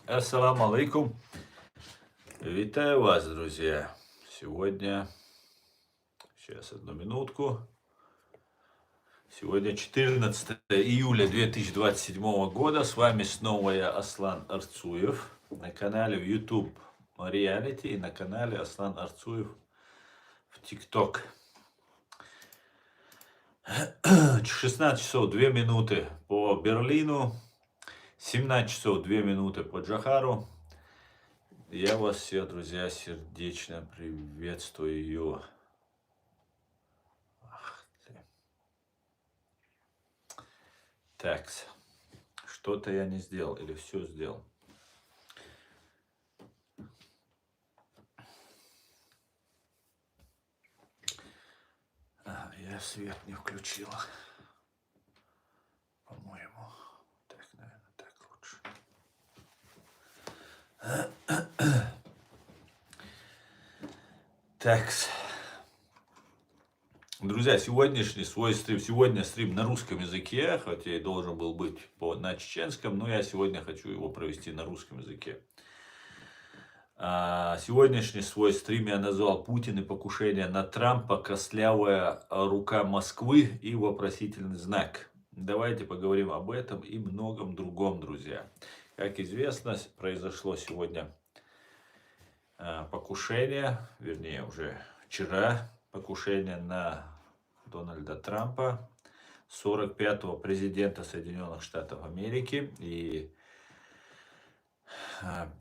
Ассаламу алейкум. Витаю вас, друзья. Сегодня, сейчас одну минутку. Сегодня 14 июля 2027 года. С вами снова я, Аслан Арцуев, на канале в YouTube Reality и на канале Аслан Арцуев в TikTok. 16 часов 2 минуты по Берлину, 17 часов 2 минуты по Джахару. Я вас всех, друзья, сердечно приветствую. Ах ты. Так, что-то я не сделал или все сделал. Я свет не включил. По-моему. Так, наверное, так лучше. Так. Друзья, сегодняшний свой стрим, сегодня стрим на русском языке, хотя и должен был быть на чеченском, но я сегодня хочу его провести на русском языке. Сегодняшний свой стрим я назвал «Путин и покушение на Трампа. Костлявая рука Москвы» и вопросительный знак. Давайте поговорим об этом и многом другом, друзья. Как известно, произошло сегодня покушение, вернее уже вчера, покушение на Дональда Трампа, 45-го президента Соединенных Штатов Америки. И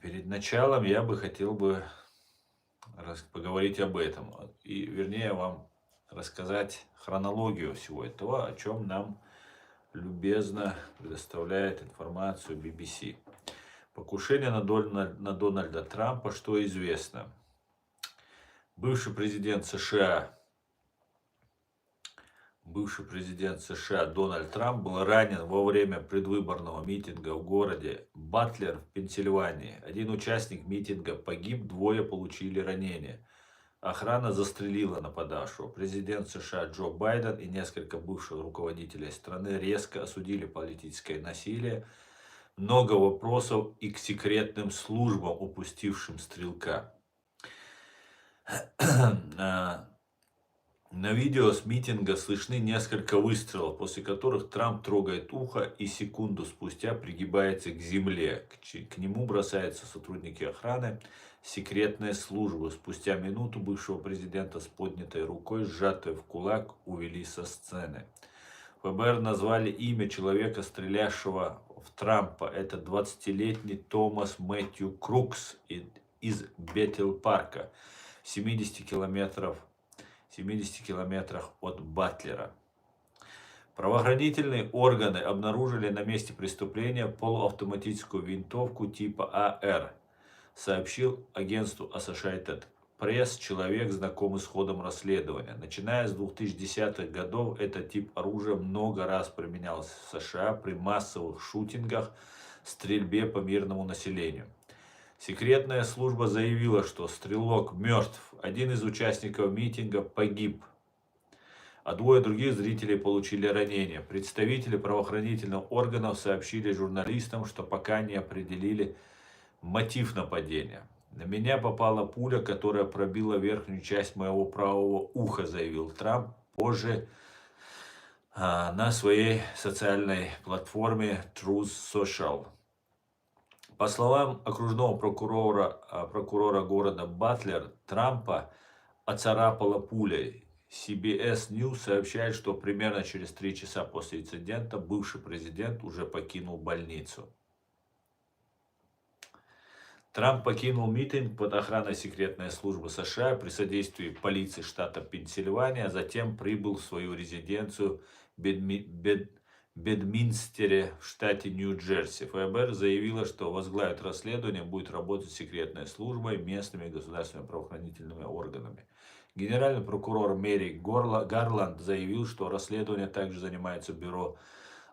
перед началом я бы хотел поговорить об этом. И, вернее, вам рассказать хронологию всего этого, о чем нам любезно предоставляет информацию BBC. Покушение на Дональда Трампа, что известно. Бывший президент США Дональд Трамп был ранен во время предвыборного митинга в городе Батлер в Пенсильвании. Один участник митинга погиб, двое получили ранения. Охрана застрелила нападавшего. Президент США Джо Байден и несколько бывших руководителей страны резко осудили политическое насилие. Много вопросов и к секретным службам, упустившим стрелка. На видео с митинга слышны несколько выстрелов, после которых Трамп трогает ухо и секунду спустя пригибается к земле. К нему бросаются сотрудники охраны, секретные службы. Спустя минуту бывшего президента с поднятой рукой, сжатой в кулак, увели со сцены. ФБР назвали имя человека, стрелявшего в Трампа. Это 20-летний Томас Мэтью Крукс из Беттл-Парка, 70 километрах от Батлера. Правоохранительные органы обнаружили на месте преступления полуавтоматическую винтовку типа АР, сообщил агентству Associated Press человек, знакомый с ходом расследования. Начиная с 2010-х годов этот тип оружия много раз применялся в США при массовых шутингах, стрельбе по мирному населению. Секретная служба заявила, что стрелок мертв. Один из участников митинга погиб, а двое других зрителей получили ранения. Представители правоохранительных органов сообщили журналистам, что пока не определили мотив нападения. На меня попала пуля, которая пробила верхнюю часть моего правого уха, заявил Трамп позже на своей социальной платформе Truth Social. По словам окружного прокурора города Батлер, Трампа оцарапала пулей. CBS News сообщает, что примерно через 3 часа после инцидента бывший президент уже покинул больницу. Трамп покинул митинг под охраной секретной службы США при содействии полиции штата Пенсильвания, а затем прибыл в свою резиденцию в Бедминстере в штате Нью-Джерси. ФБР заявила, что возглавит расследование, будет работать с секретной службой, местными государственными правоохранительными органами. Генеральный прокурор Мэри Гарланд заявил, что расследование также занимается бюро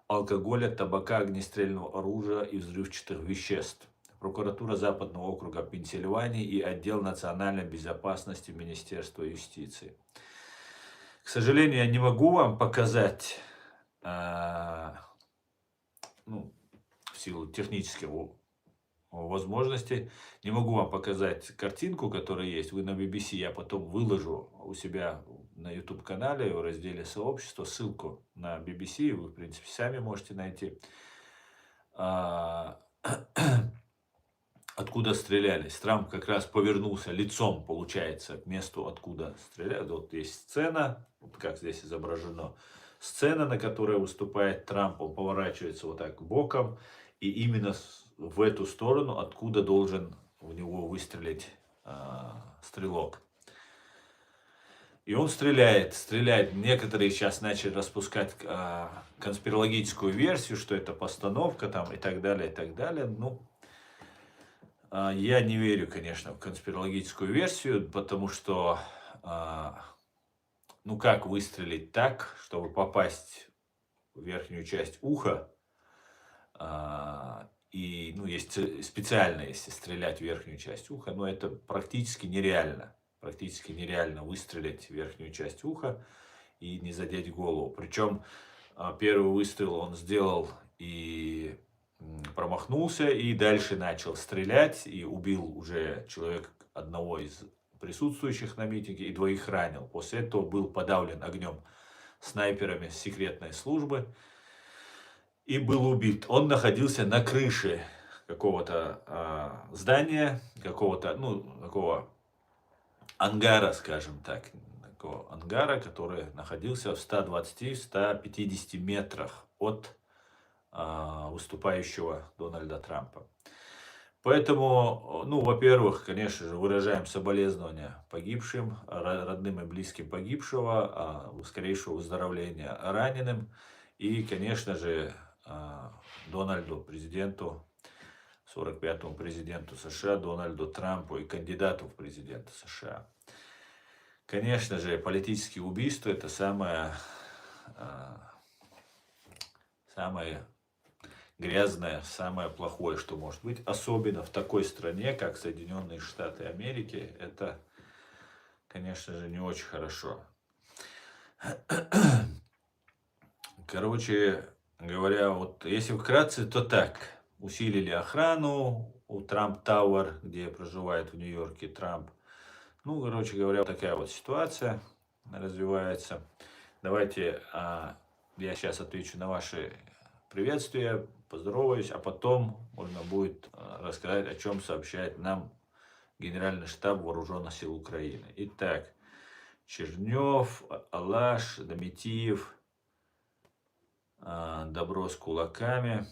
алкоголя, табака, огнестрельного оружия и взрывчатых веществ. Прокуратура Западного округа Пенсильвании и отдел национальной безопасности Министерства юстиции. К сожалению, я не могу вам показать, в силу технического возможности. Не могу вам показать картинку, которая есть. Вы на BBC, я потом выложу у себя на YouTube-канале в разделе «Сообщество» ссылку на BBC. Вы, в принципе, сами можете найти. А, Откуда стрелялись. Трамп как раз повернулся лицом, получается, к месту, откуда стреляли. Вот есть сцена, вот как здесь изображено. Сцена, на которой выступает Трамп, он поворачивается вот так боком, и именно в эту сторону, откуда должен в него выстрелить стрелок. И он стреляет. Некоторые сейчас начали распускать конспирологическую версию, что это постановка там и так далее, и так далее. Ну, я не верю, конечно, в конспирологическую версию, потому что, ну как выстрелить так, чтобы попасть в верхнюю часть уха, и, ну, есть специально, если стрелять в верхнюю часть уха, но это практически нереально. Практически нереально выстрелить в верхнюю часть уха и не задеть голову. Причем первый выстрел он сделал и промахнулся, и дальше начал стрелять, и убил уже одного из присутствующих на митинге, и двоих ранил. После этого был подавлен огнем снайперами секретной службы и был убит. Он находился на крыше какого-то здания, какого-то, ну, такого ангара, скажем так, такого ангара, который находился в 120-150 метрах от выступающего Дональда Трампа. Поэтому, ну, во-первых, конечно же, выражаем соболезнования погибшим, родным и близким погибшего, скорейшего выздоровления раненым. И, конечно же, Дональду, президенту, 45-му президенту США, Дональду Трампу и кандидату в президенты США. Конечно же, политические убийства – это самое грязное, самое плохое, что может быть. Особенно в такой стране, как Соединенные Штаты Америки. Это, конечно же, не очень хорошо. Короче говоря, вот если вкратце, то так. Усилили охрану у Трамп Тауэр, где проживает в Нью-Йорке Трамп. Ну, короче говоря, вот такая вот ситуация развивается. Давайте я сейчас отвечу на ваши приветствия, поздороваюсь, а потом можно будет рассказать, о чем сообщает нам Генеральный штаб Вооруженных сил Украины. Итак, Чернев, Алаш, Дометиев, добро с кулаками.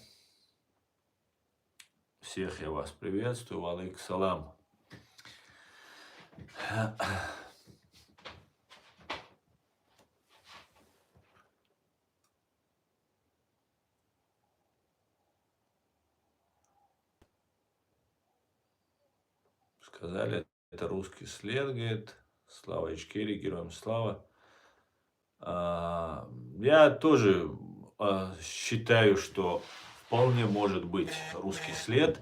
Всех я вас приветствую. Алейкум салам. Сказали, это русский след, говорит. Слава Ичкерии, героям слава. Я тоже считаю, что вполне может быть русский след.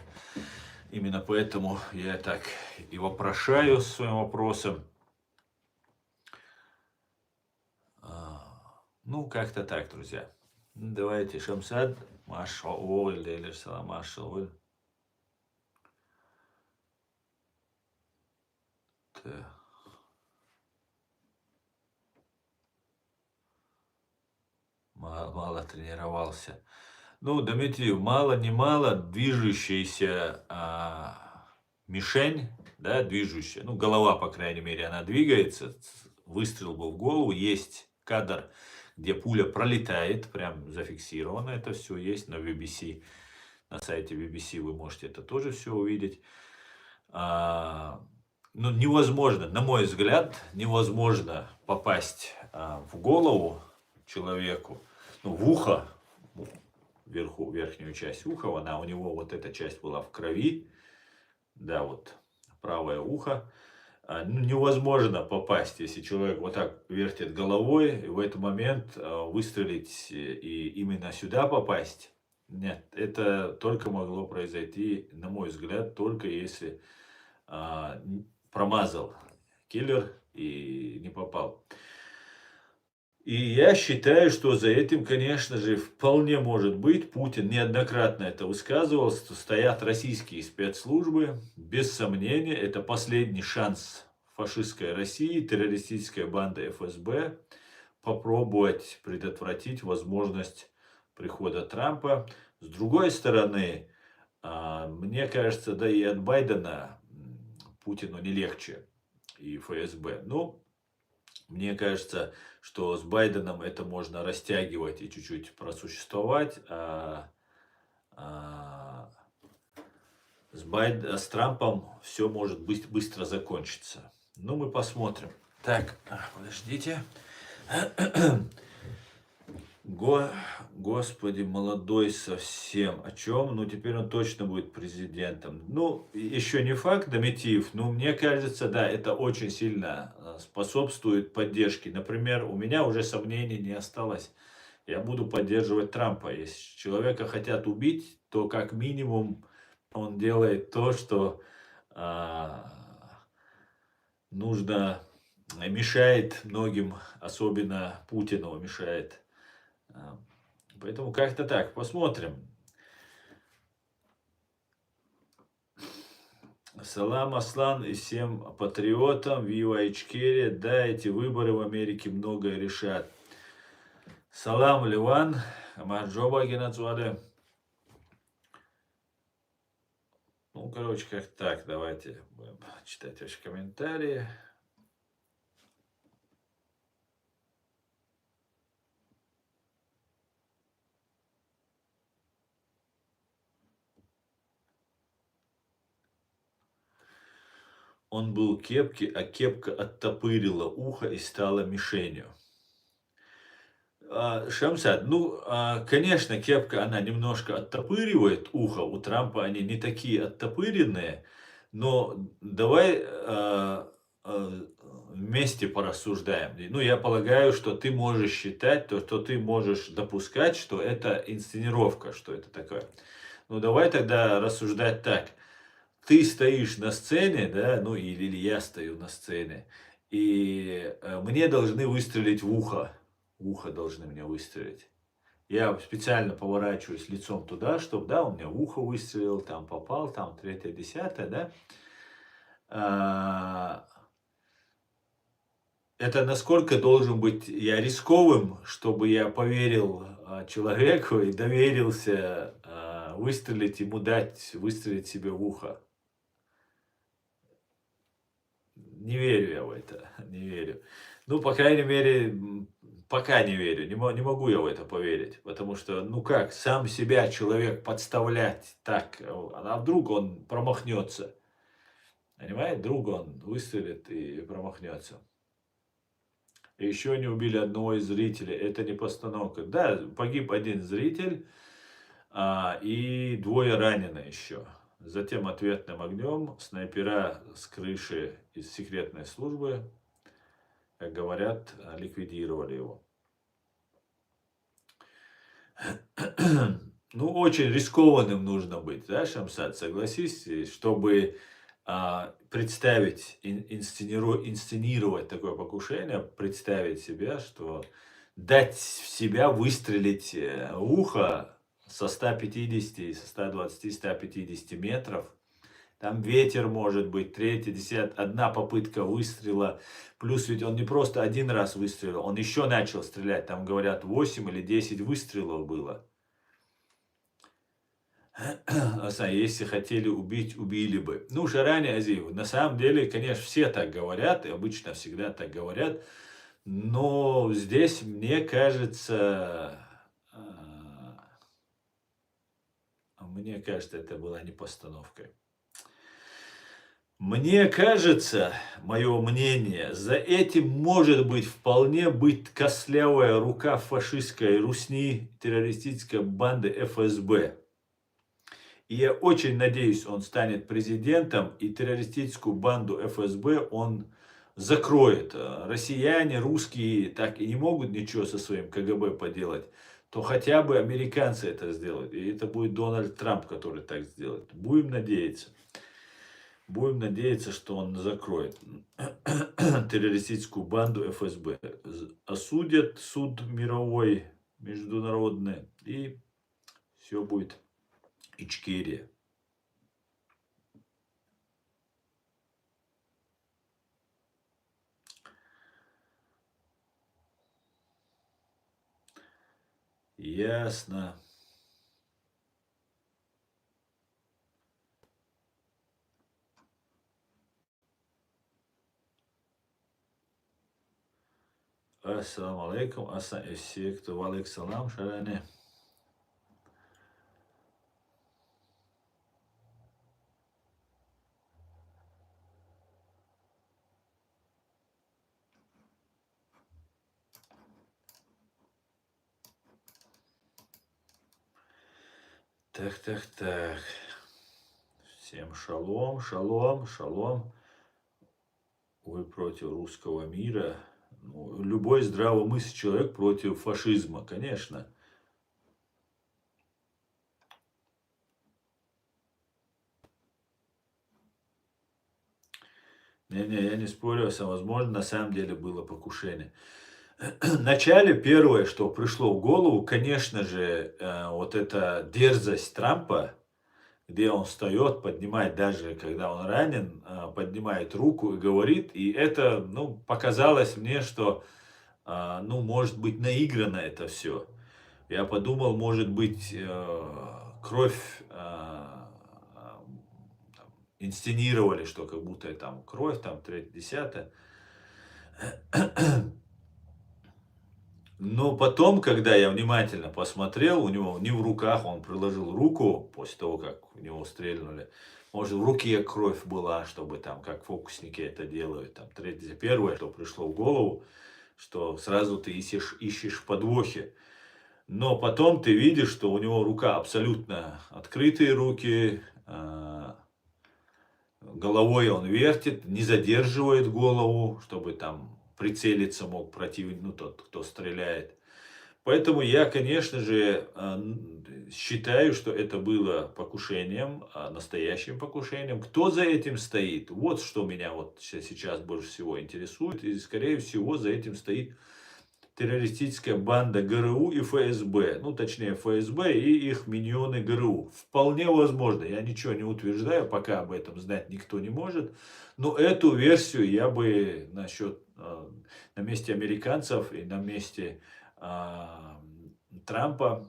Именно поэтому я так и вопрошаю своим вопросом. Ну, как-то так, друзья. Давайте, Шамсад, Маша Оль, Дейлер Салам, Маша Оль. Мало тренировался. Ну, Дмитриев, мало-немало движущаяся мишень, да, движущая, ну, голова, по крайней мере, она двигается, выстрел был в голову, есть кадр, где пуля пролетает, прям зафиксировано это все есть на BBC, на сайте BBC вы можете это тоже все увидеть. Ну, невозможно, на мой взгляд, невозможно попасть в голову человеку, ну, в ухо, вверху, верхнюю часть уха, у него вот эта часть была в крови, да, вот правое ухо. Ну, невозможно попасть, если человек вот так вертит головой, и в этот момент выстрелить и именно сюда попасть. Нет, это только могло произойти, на мой взгляд, только если промазал киллер и не попал. И я считаю, что за этим, конечно же, вполне может быть, Путин неоднократно это высказывал, что стоят российские спецслужбы. Без сомнения, это последний шанс фашистской России, террористической банды ФСБ попробовать предотвратить возможность прихода Трампа. С другой стороны, мне кажется, да и от Байдена Путину не легче и ФСБ. Ну, мне кажется, что с Байденом это можно растягивать и чуть-чуть просуществовать, а с Трампом все может быстро закончиться. Ну, мы посмотрим. Так, подождите. Господи, молодой совсем. О чем? Ну, теперь он точно будет президентом. Ну, еще не факт, Доmitиев, но мне кажется, да, это очень сильно способствует поддержке. Например, у меня уже сомнений не осталось. Я буду поддерживать Трампа. Если человека хотят убить, то как минимум он делает то, что нужно, мешает многим, особенно Путину мешает. Поэтому как-то так, посмотрим. Салам, Аслан, и всем патриотам, Вива Ичкерия. Да, эти выборы в Америке многое решат. Салам, Ливан, Маджоба Генацуаде. Ну, короче, как так, давайте будем читать ваши комментарии. Он был в кепке, а кепка оттопырила ухо и стала мишенью. Шамсад, ну, конечно, кепка, она немножко оттопыривает ухо. У Трампа они не такие оттопыренные. Но давай вместе порассуждаем. Ну, я полагаю, что ты можешь считать, то, что ты можешь допускать, что это инсценировка, что это такое. Ну, давай тогда рассуждать так. Ты стоишь на сцене, да, ну или я стою на сцене, и мне должны выстрелить в ухо. В ухо должны мне выстрелить. Я специально поворачиваюсь лицом туда, чтобы, да, у меня в ухо выстрелил, там попал, там третье, десятое, да. Это насколько должен быть я рисковым, чтобы я поверил человеку и доверился выстрелить ему, дать выстрелить себе в ухо. Не верю я в это, не верю. Ну, по крайней мере, пока не верю, не могу я в это поверить. Потому что, ну как, сам себя человек подставлять так, а вдруг он промахнется. Понимаете, вдруг он выстрелит и промахнется. И еще не убили одного из зрителей, это не постановка. Да, погиб один зритель, и двое ранены еще. Затем ответным огнем снайпера с крыши из секретной службы, как говорят, ликвидировали его. Ну, очень рискованным нужно быть, да, Шамсад, согласись, чтобы представить, инсценировать такое покушение, представить себя, что дать в себя выстрелить в ухо со 150, со 120, 150 метров. Там ветер может быть, третья, десятая, одна попытка выстрела. Плюс ведь он не просто один раз выстрелил, он еще начал стрелять. Там говорят 8 или 10 выстрелов было. Если хотели убить, убили бы. Ну, Шарани Азиев, на самом деле, конечно, все так говорят, и обычно всегда так говорят. Но здесь, мне кажется, это была не постановкой. Мне кажется, мое мнение, за этим может быть вполне быть костлявая рука фашистской русни, террористической банды ФСБ. И я очень надеюсь, он станет президентом, и террористическую банду ФСБ он закроет. Россияне, русские так и не могут ничего со своим КГБ поделать, то хотя бы американцы это сделают. И это будет Дональд Трамп, который так сделает. Будем надеяться. Будем надеяться, что он закроет террористическую банду ФСБ. Осудят суд мировой, международный, и все будет Ичкерия. Ясно. Ассаламу алейкум, все, кто валейк салам, шаране. Так. Всем шалом, шалом, шалом. Вы против русского мира. Ну, любой здравомыслящий человек против фашизма, конечно. Не, я не спорю, возможно, на самом деле было покушение. Вначале первое, что пришло в голову, конечно же, вот эта дерзость Трампа, где он встает, поднимает, даже когда он ранен, поднимает руку и говорит. И это, ну, показалось мне, что, ну, может быть, наиграно это все. Я подумал, может быть, кровь там, инсценировали, что как будто там кровь, там, третье, десятое. Но потом, когда я внимательно посмотрел, у него не в руках, он приложил руку после того, как у него стрельнули. Может, в руке кровь была, чтобы там, как фокусники это делают. Там, третье, первое, что пришло в голову, что сразу ты ищешь подвохи. Но потом ты видишь, что у него рука абсолютно открытые руки, головой он вертит, не задерживает голову, чтобы там прицелиться мог противник, ну тот, кто стреляет. Поэтому я, конечно же, считаю, что это было покушением, настоящим покушением. Кто за этим стоит? Вот что меня вот сейчас больше всего интересует. И, скорее всего, за этим стоит террористическая банда ГРУ и ФСБ. Ну, точнее, ФСБ и их миньоны ГРУ. Вполне возможно. Я ничего не утверждаю, пока об этом знать никто не может. Но эту версию я бы на месте американцев и на месте Трампа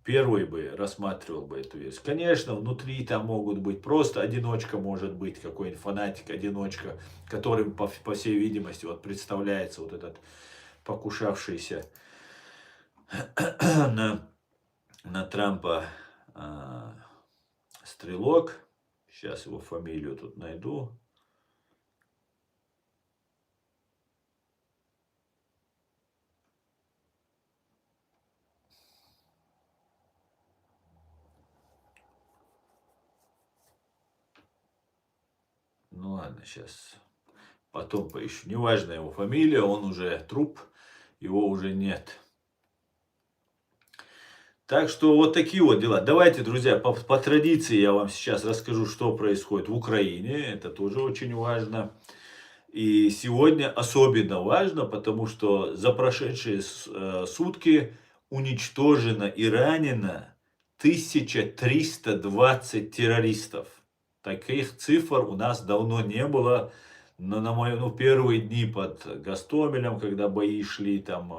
первый бы рассматривал бы эту версию. Конечно, внутри там могут быть просто одиночка, может быть какой-нибудь фанатик, одиночка, которым, по всей видимости, вот представляется вот этот покушавшийся на Трампа стрелок. Сейчас его фамилию тут найду. Ну ладно, сейчас потом поищу. Неважно его фамилия, он уже труп, его уже нет. Так что вот такие вот дела. Давайте, друзья, по традиции я вам сейчас расскажу, что происходит в Украине. Это тоже очень важно. И сегодня особенно важно, потому что за прошедшие сутки уничтожено и ранено 1320 террористов. Таких цифр у нас давно не было. Но на мои первые дни под Гостомелем, когда бои шли, там,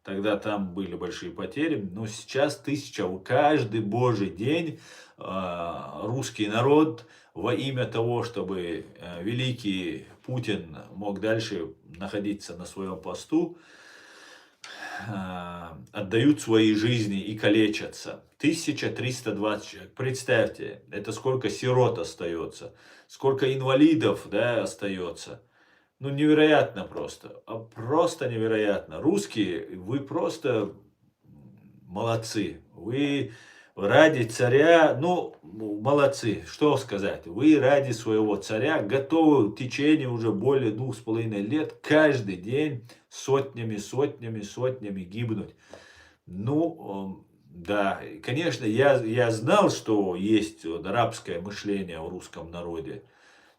тогда там были большие потери. Но сейчас 1000. Каждый божий день русский народ во имя того, чтобы великий Путин мог дальше находиться на своем посту, отдают свои жизни и калечатся. 1320 человек. Представьте, это сколько сирот остается, сколько инвалидов, да, остается. Ну, невероятно просто. Просто невероятно. Русские, вы просто молодцы. Вы ради царя, ну, молодцы, что сказать. Вы ради своего царя готовы в течение уже более 2,5 лет каждый день сотнями гибнуть. Ну, Да, и, конечно, я знал, что есть вот рабское мышление в русском народе,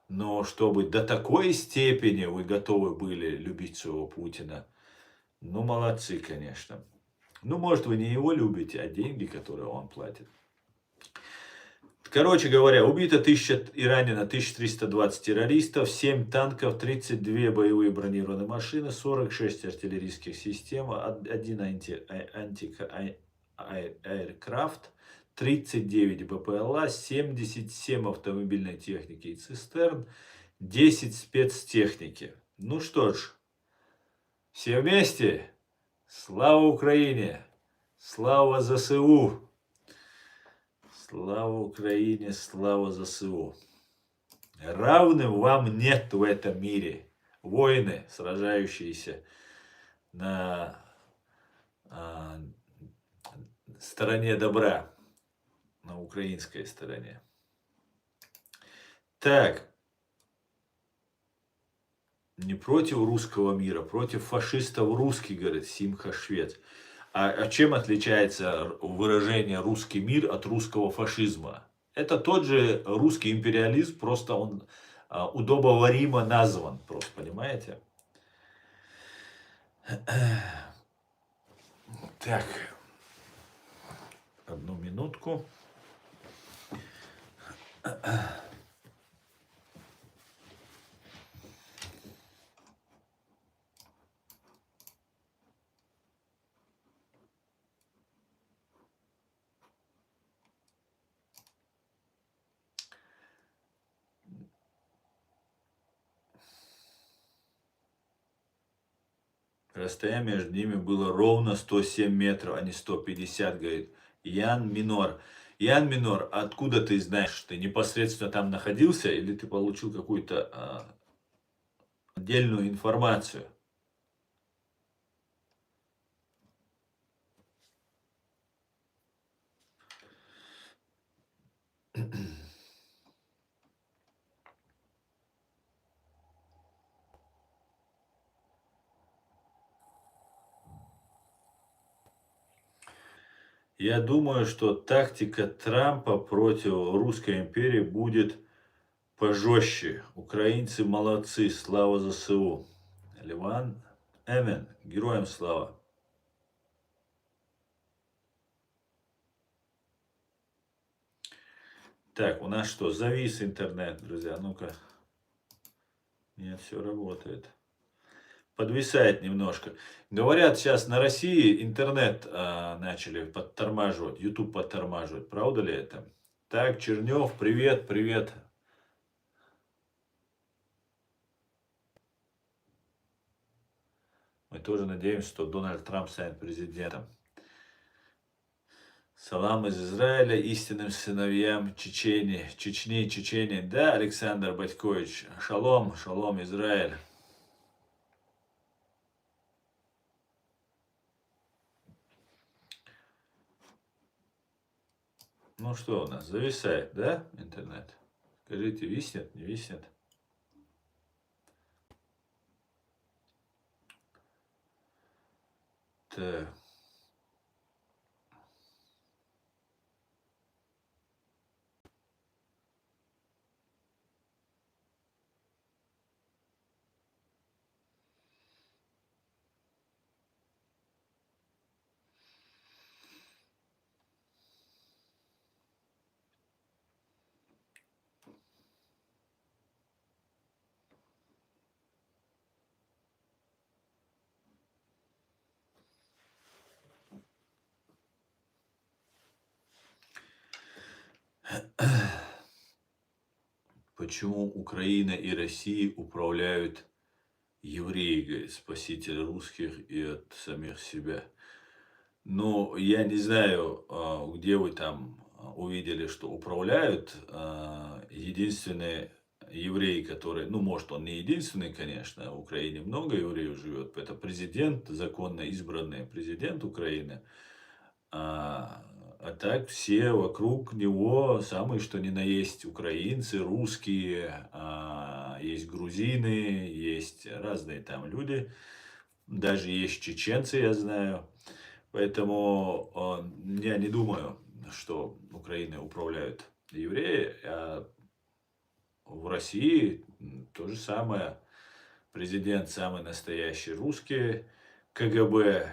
но чтобы до такой степени вы готовы были любить своего Путина, ну, молодцы, конечно. Ну, может, вы не его любите, а деньги, которые он платит. Короче говоря, убито 1000 и ранено 1320 террористов, 7 танков, 32 боевые бронированные машины, 46 артиллерийских систем, 1 антикрафт, 39 БПЛА, 77 автомобильной техники и цистерн, 10 спецтехники. Ну что ж, все вместе. Слава Украине! Слава ЗСУ! Слава Украине, слава ЗСУ. Равным вам нет в этом мире. Воины, сражающиеся на а, стороне добра, на украинской стороне. Так, не против русского мира, против фашистов русский, говорит Симха Швед. А чем отличается выражение «русский мир» от русского фашизма? Это тот же русский империализм, просто он удобоваримо назван, просто, понимаете? Так, одну минутку. Расстояние между ними было ровно 107 метров, а не 150, говорит Ян Минор. Ян Минор, откуда ты знаешь? Ты непосредственно там находился или ты получил какую-то отдельную информацию? Я думаю, что тактика Трампа против Русской империи будет пожестче. Украинцы молодцы, слава ЗСУ. Ливан Эмен, героям слава. Так, у нас что, завис интернет, друзья? Ну-ка. Нет, все работает. Подвисает немножко. Говорят, сейчас на России интернет начали подтормаживать, YouTube подтормаживает. Правда ли это? Так, Чернев, привет, привет. Мы тоже надеемся, что Дональд Трамп станет президентом. Салам из Израиля истинным сыновьям Чечни. Да, Александр Батькович. Шалом, шалом, Израиль. Ну что у нас, зависает, да, интернет? Скажите, виснет, не виснет? Так. Почему Украина и Россия управляют евреи, говорит, спаситель русских и от самих себя? Ну, я не знаю, где вы там увидели, что управляют. Единственный еврей, который, ну, может, он не единственный, конечно, в Украине много евреев живет. Это президент, законно избранный президент Украины. А так все вокруг него самые что ни на есть украинцы, русские, есть грузины, есть разные там люди. Даже есть чеченцы, я знаю. Поэтому я не думаю, что Украиной управляют евреи, а в России то же самое. Президент самый настоящий русский, КГБ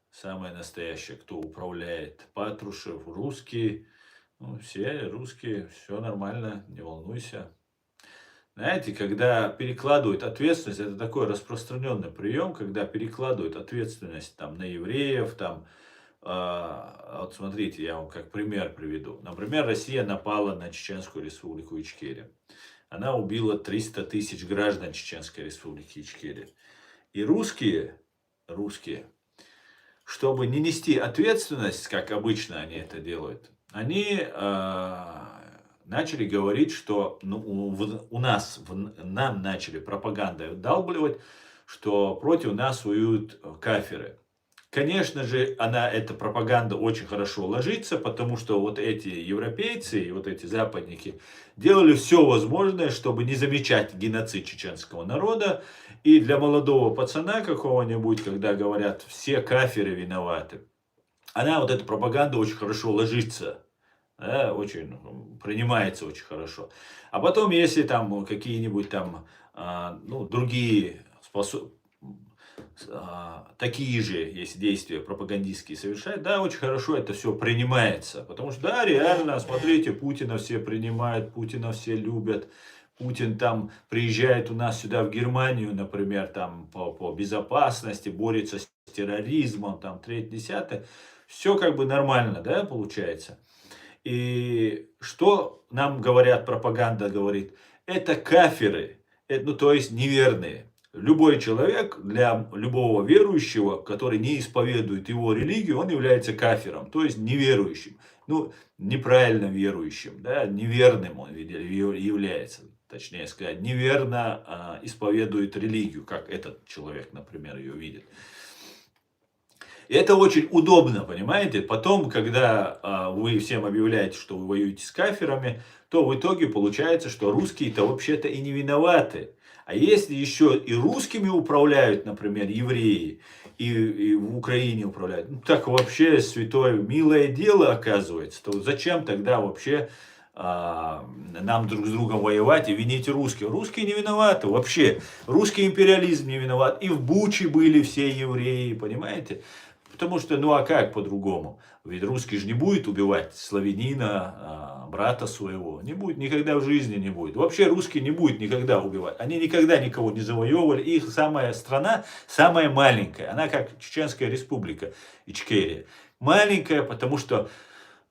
самый настоящий, кто управляет, Патрушев русский, ну, все русские, все нормально, не волнуйся. Знаете, когда перекладывают ответственность, это такой распространенный прием, когда перекладывают ответственность там, на евреев, там, вот смотрите, я вам как пример приведу. Например, Россия напала на Чеченскую республику Ичкерия. Она убила 300 тысяч граждан Чеченской республики Ичкерия. И русские, чтобы не нести ответственность, как обычно они это делают, они начали говорить, что ну, нам начали пропагандой вдалбливать, что против нас воюют кафиры. Конечно же, эта пропаганда очень хорошо ложится, потому что вот эти европейцы и вот эти западники делали все возможное, чтобы не замечать геноцид чеченского народа. И для молодого пацана какого-нибудь, когда говорят, все кафиры виноваты, вот эта пропаганда очень хорошо ложится, да, очень принимается очень хорошо. А потом, если там какие-нибудь там, ну, другие такие же, если действия пропагандистские совершать, да, очень хорошо это все принимается. Потому что, да, реально, смотрите, Путина все принимают, Путина все любят. Путин там приезжает у нас сюда в Германию, например, там по безопасности, борется с терроризмом, там, третье, десятое. Все как бы нормально, да, получается. И что нам говорят, пропаганда говорит, это кафиры, ну то есть неверные. Любой человек, для любого верующего, который не исповедует его религию, он является кафиром, то есть неверующим. Ну, неправильно верующим, да, неверным он является, точнее сказать, неверно исповедует религию, как этот человек, например, ее видит. И это очень удобно, понимаете? Потом, когда вы всем объявляете, что вы воюете с кафирами, то в итоге получается, что русские-то вообще-то и не виноваты. А если еще и русскими управляют, например, евреи, и в Украине управляют, ну так вообще святое, милое дело оказывается, то зачем тогда вообще нам друг с другом воевать и винить русских? Русские не виноваты вообще. Русский империализм не виноват. И в Буче были все евреи, понимаете? Потому что, ну а как по-другому? Ведь русский же не будет убивать славянина, брата своего. Не будет, никогда в жизни не будет. Вообще русский не будет никогда убивать. Они никогда никого не завоевывали. Их самая страна, самая маленькая. Она как Чеченская республика, Ичкерия. Маленькая, потому что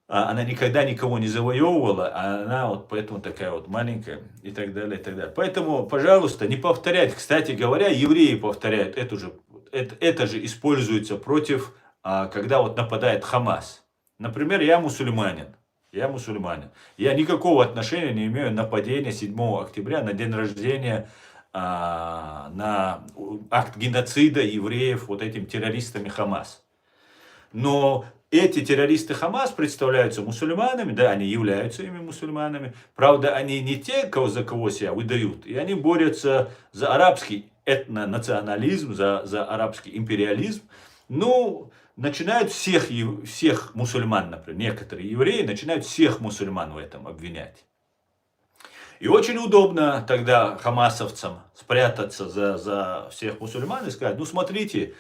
она никогда никого не завоевывала, а она вот поэтому такая вот маленькая и так далее, и так далее. Поэтому, пожалуйста, не повторяйте. Кстати говоря, евреи повторяют это же используется против, когда вот нападает Хамас. Например, я мусульманин. Я никакого отношения не имею к нападению 7 октября на день рождения, на акт геноцида евреев вот этим террористами Хамас. Но эти террористы Хамас представляются мусульманами, да, они являются ими мусульманами. Правда, они не те, за кого себя выдают, и они борются за арабский этнонационализм, за арабский империализм. Ну, начинают всех мусульман, например, некоторые евреи начинают всех мусульман в этом обвинять. И очень удобно тогда хамасовцам спрятаться за всех мусульман и сказать, ну смотрите,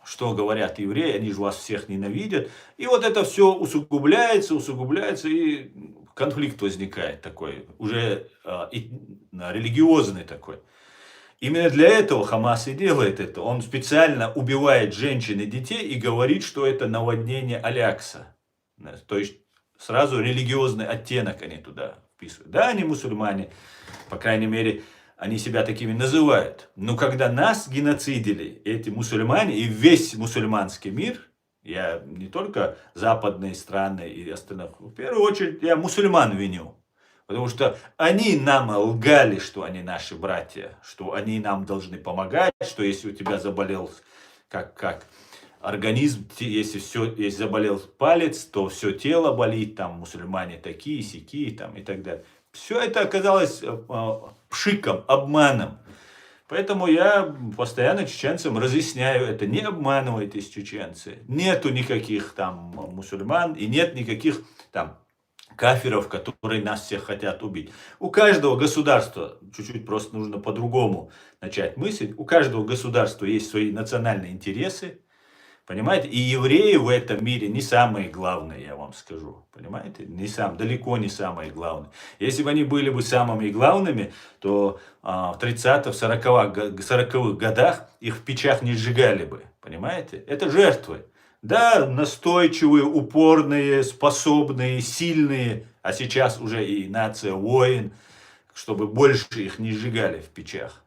что говорят евреи, они же вас всех ненавидят. И вот это все усугубляется, и конфликт возникает такой, уже религиозный такой. Именно для этого Хамас и делает это. Он специально убивает женщин и детей и говорит, что это наводнение Алякса. То есть сразу религиозный оттенок они туда вписывают. Да, они мусульмане, по крайней мере, они себя такими называют. Но когда нас геноцидили, эти мусульмане и весь мусульманский мир, я не только западные страны и остальных, в первую очередь я мусульман виню. Потому что они нам лгали, что они наши братья, что они нам должны помогать, что если у тебя заболел как организм, если заболел палец, то все тело болит, там мусульмане такие, сякие там, и так далее. Все это оказалось пшиком, обманом. Поэтому я постоянно чеченцам разъясняю это. Не обманывайтесь, чеченцы. Нету никаких там мусульман и нет никаких там кафиров, которые нас всех хотят убить. У каждого государства, чуть-чуть просто нужно по-другому начать мыслить, у каждого государства есть свои национальные интересы, понимаете? И евреи в этом мире не самые главные, я вам скажу, понимаете? Далеко не самые главные. Если бы они были бы самыми главными, то в 30-х, 40-х годах их в печах не сжигали бы, понимаете? Это жертвы. Да, настойчивые, упорные, способные, сильные, а сейчас уже и нация воин, чтобы больше их не сжигали в печах.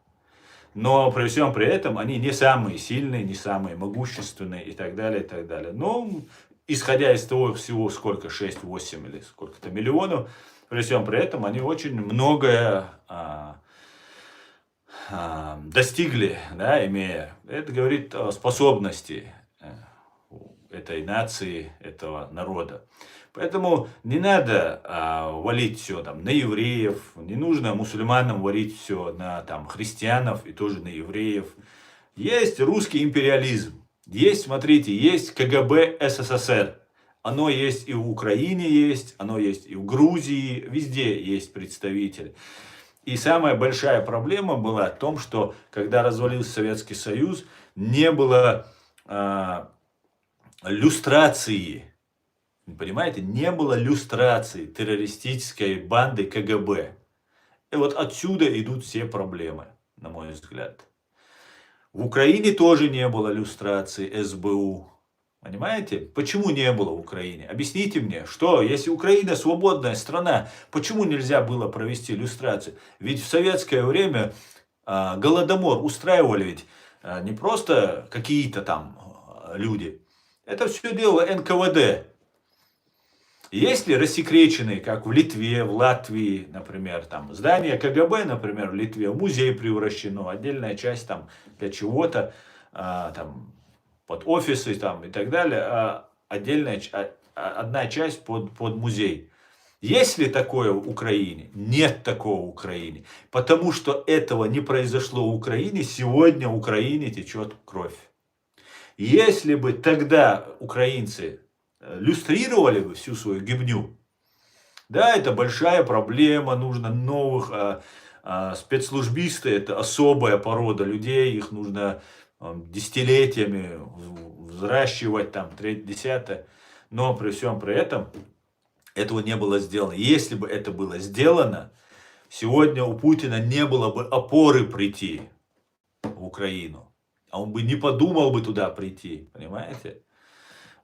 Но при всем при этом они не самые сильные, не самые могущественные и так далее, и так далее. Но исходя из того всего, сколько, 6, 8 или сколько-то миллионов, при всем при этом они очень многое достигли, да, имея. Это говорит о способности этой нации, этого народа. Поэтому не надо валить все там на евреев, не нужно мусульманам валить все на там христианов и тоже на евреев. Есть русский империализм, есть, смотрите, есть КГБ СССР. Оно есть и в Украине есть, оно есть и в Грузии, везде есть представители. И самая большая проблема была в том, что когда развалился Советский Союз, не было люстрации. Понимаете, не было люстрации террористической банды КГБ. И вот отсюда идут все проблемы, на мой взгляд. В Украине тоже не было люстрации СБУ. Понимаете? Почему не было в Украине? Объясните мне, что, если Украина свободная страна, почему нельзя было провести люстрацию? Ведь в советское время голодомор устраивали ведь не просто какие-то там люди. Это все делало НКВД. Есть ли рассекреченные, как в Литве, в Латвии, например, там здание КГБ, например, в Литве, в музей превращено, отдельная часть там для чего-то, там под офисы там и так далее, а одна часть под музей. Есть ли такое в Украине? Нет такого в Украине. Потому что этого не произошло в Украине, сегодня в Украине течет кровь. Если бы тогда украинцы люстрировали бы всю свою гибню, да, это большая проблема, нужно новых спецслужбисты, это особая порода людей, их нужно десятилетиями взращивать, там, 3-10. Но при всем при этом этого не было сделано. Если бы это было сделано, сегодня у Путина не было бы опоры прийти в Украину. А он бы не подумал бы туда прийти, понимаете?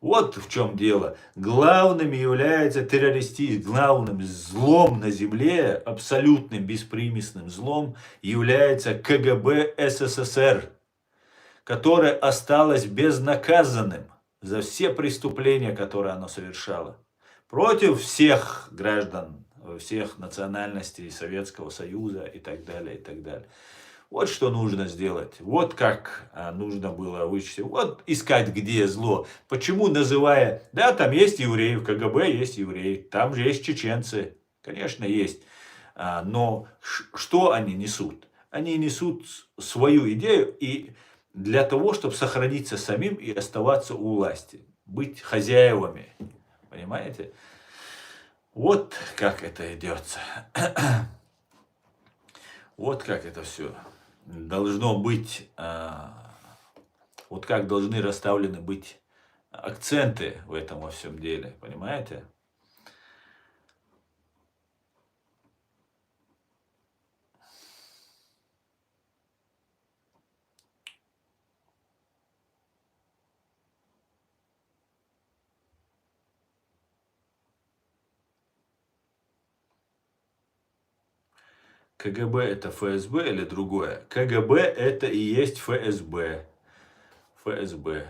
Вот в чем дело. Главным является главным злом на земле, абсолютным беспримесным злом, является КГБ СССР, которое осталось безнаказанным за все преступления, которые оно совершало. Против всех граждан, всех национальностей Советского Союза и так далее, и так далее. Вот что нужно сделать. Вот как нужно было вычислить. Вот искать, где зло. Почему называя... Да, там есть евреи, в КГБ есть евреи. Там же есть чеченцы. Конечно, есть. Но что они несут? Они несут свою идею и для того, чтобы сохраниться самим и оставаться у власти. Быть хозяевами. Понимаете? Вот как это идет. Вот как это все должно быть, вот как должны расставлены быть акценты в этом во всем деле, понимаете? КГБ это ФСБ или другое? КГБ это и есть ФСБ. ФСБ.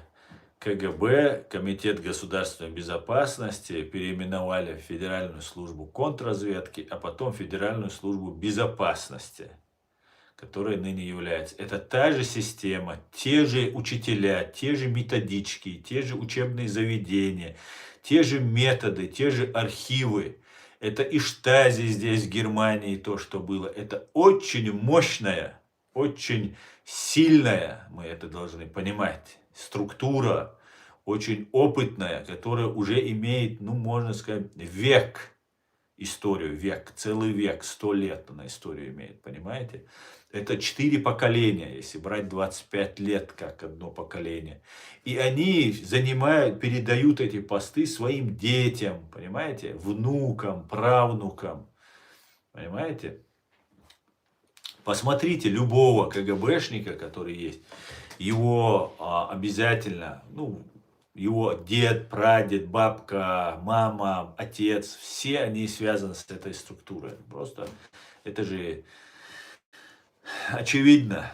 КГБ, Комитет государственной безопасности, переименовали в Федеральную службу контрразведки, а потом Федеральную службу безопасности, которая ныне является. Это та же система, те же учителя, те же методички, те же учебные заведения, те же методы, те же архивы. Это и Штази здесь, в Германии, то, что было. Это очень мощная очень сильная, мы это должны понимать, структура, очень опытная, которая уже имеет, ну, можно сказать, век, историю, век, целый век, 100 лет она историю имеет, понимаете? Это 4 поколения, если брать 25 лет как одно поколение. И они занимают, передают эти посты своим детям, понимаете, внукам, правнукам, понимаете? Посмотрите любого КГБшника, который есть, его обязательно, ну, его дед, прадед, бабка, мама, отец, все они связаны с этой структурой. Просто это же очевидно.